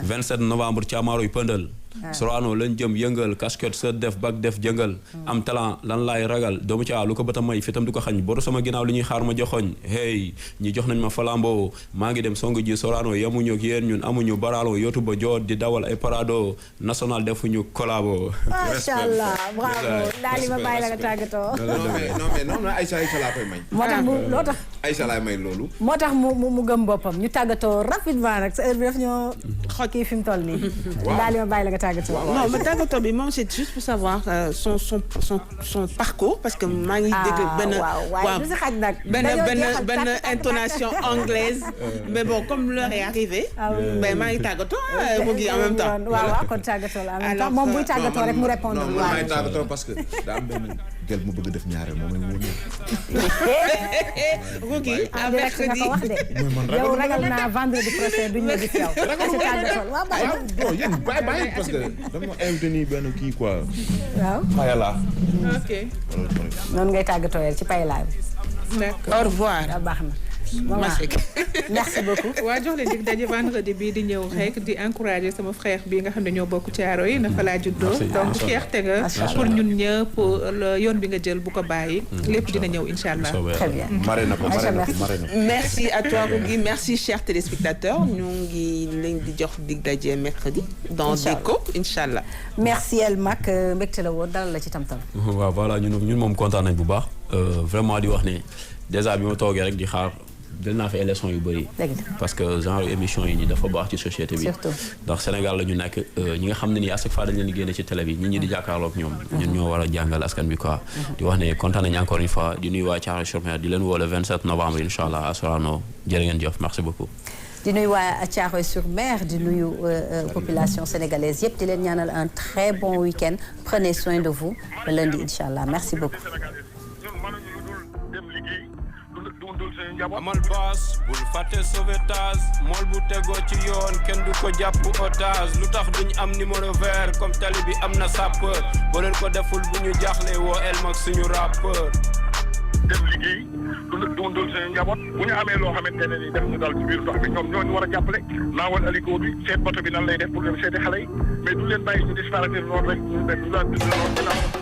27 novembre Caaroy pëndal Sorano lañ jëm yëngal casquette sa def bag def jëngal am talent lan laay ragal doomu caa lu ko bata may fitam du ko xañ boru sama ginnaaw li ñuy xaar ma joxoñ hey ñi jox nañ ma falambo maa ngi dem songu ji Sorano yamuñu ak yéen ñun amuñu baralo yootu ba joot di dawal ay parado national defuñu collabo macha allah bravo daal li ma bàyyi la nga tàggatoo non Aïcha laa koy may moo tax Aïcha laay may loolu moo tax mu gëm boppam ñu tàggatoo rapidement rek sa heure bi daf ñoo xokki fi mu toll nii daal li ma bàyyi la nga non mais tàggatoo bi moom c'est juste pour savoir son parcours parce que maa ngi dégg benn intonation anglaise mais bon comme l'heure est arrivée ben maa ngi tàggatoo mu ngi en même temps waaw kon tàggatoo la en même temps moom buy tàggatoo rek mu répondre non maa ngi tàggatoo parce que daa am benn gel mu bëgg def ñaareel moom la ñu Rougui à mercredi yow ragal naa vendredi prochain duñu la gis yow bàyyi parce que dama invité nii benn kii quoi. waaw Payala. ok. noonu ngay tàggatoo ci Payala bi. d'accord au revoir. baax na. merci beaucoup. waa jox leen dig daje vendredi bii di ñëw rek di encourager sama frère bi nga xam ne ñoo bokk Caaroy na fa laa juddoo donc fierté nga pour ñun ñëpp yoon bi nga jël bu ko bàyyi lépp dina ñëw incha allah. très bien merci à toi Rougui merci chers téléspectateurs ñu ngi leen di jox dig daje mercredi dans Déco incha allah. merci El Mac mbégte la woon dalal la ci tam-tam. waaw voilà ñun moom kontaan nañ bu baax vraiment di wax ne déjà bi ma toogee rek di xaar. jël naa fi élection yu bëri parce que genre émission yi ñi dafa baax ci société bi ndax Sénégal la ñu nekk ñi nga xam ne nii à chaque fois dañ leen génne ci télé bi nit ñi di jàkkaarloog ñoom ñun ñoo war a jàngal askan bi quoi di wax ne kontaan nañu encore une fois di nuyu waa Caaroy-sur-Mer di leen woo le 27 novembre incha allah à Sorano jërë ngeen jëf merci beaucoup di nuyu waa Caaroy-sur-Mer di nuyu population sénégalaise yëpp di leen ñaanal un très bon week-end prenez soin de vous ba lundi incha allah merci beaucoup amal baas bul fàtte sauvetage mool bu tegoo ci yoon kenn du ko jàpp otage lu tax duñ am numéro vert comme tali bi am na sapeur boo leen ko deful bu ñu jaaxle woo El Mac suñu rappeur dem liggéey dundal seen njaboot bu ñu amee loo xamante ne ni def ñu dal ci biir ndox bi ñoom ñooñu war a jàppale naawal aliko bi seet bato bi nan lay def pour dem seeti xale yi mais du leen bàyyi ñu disparaître noonu rek ñu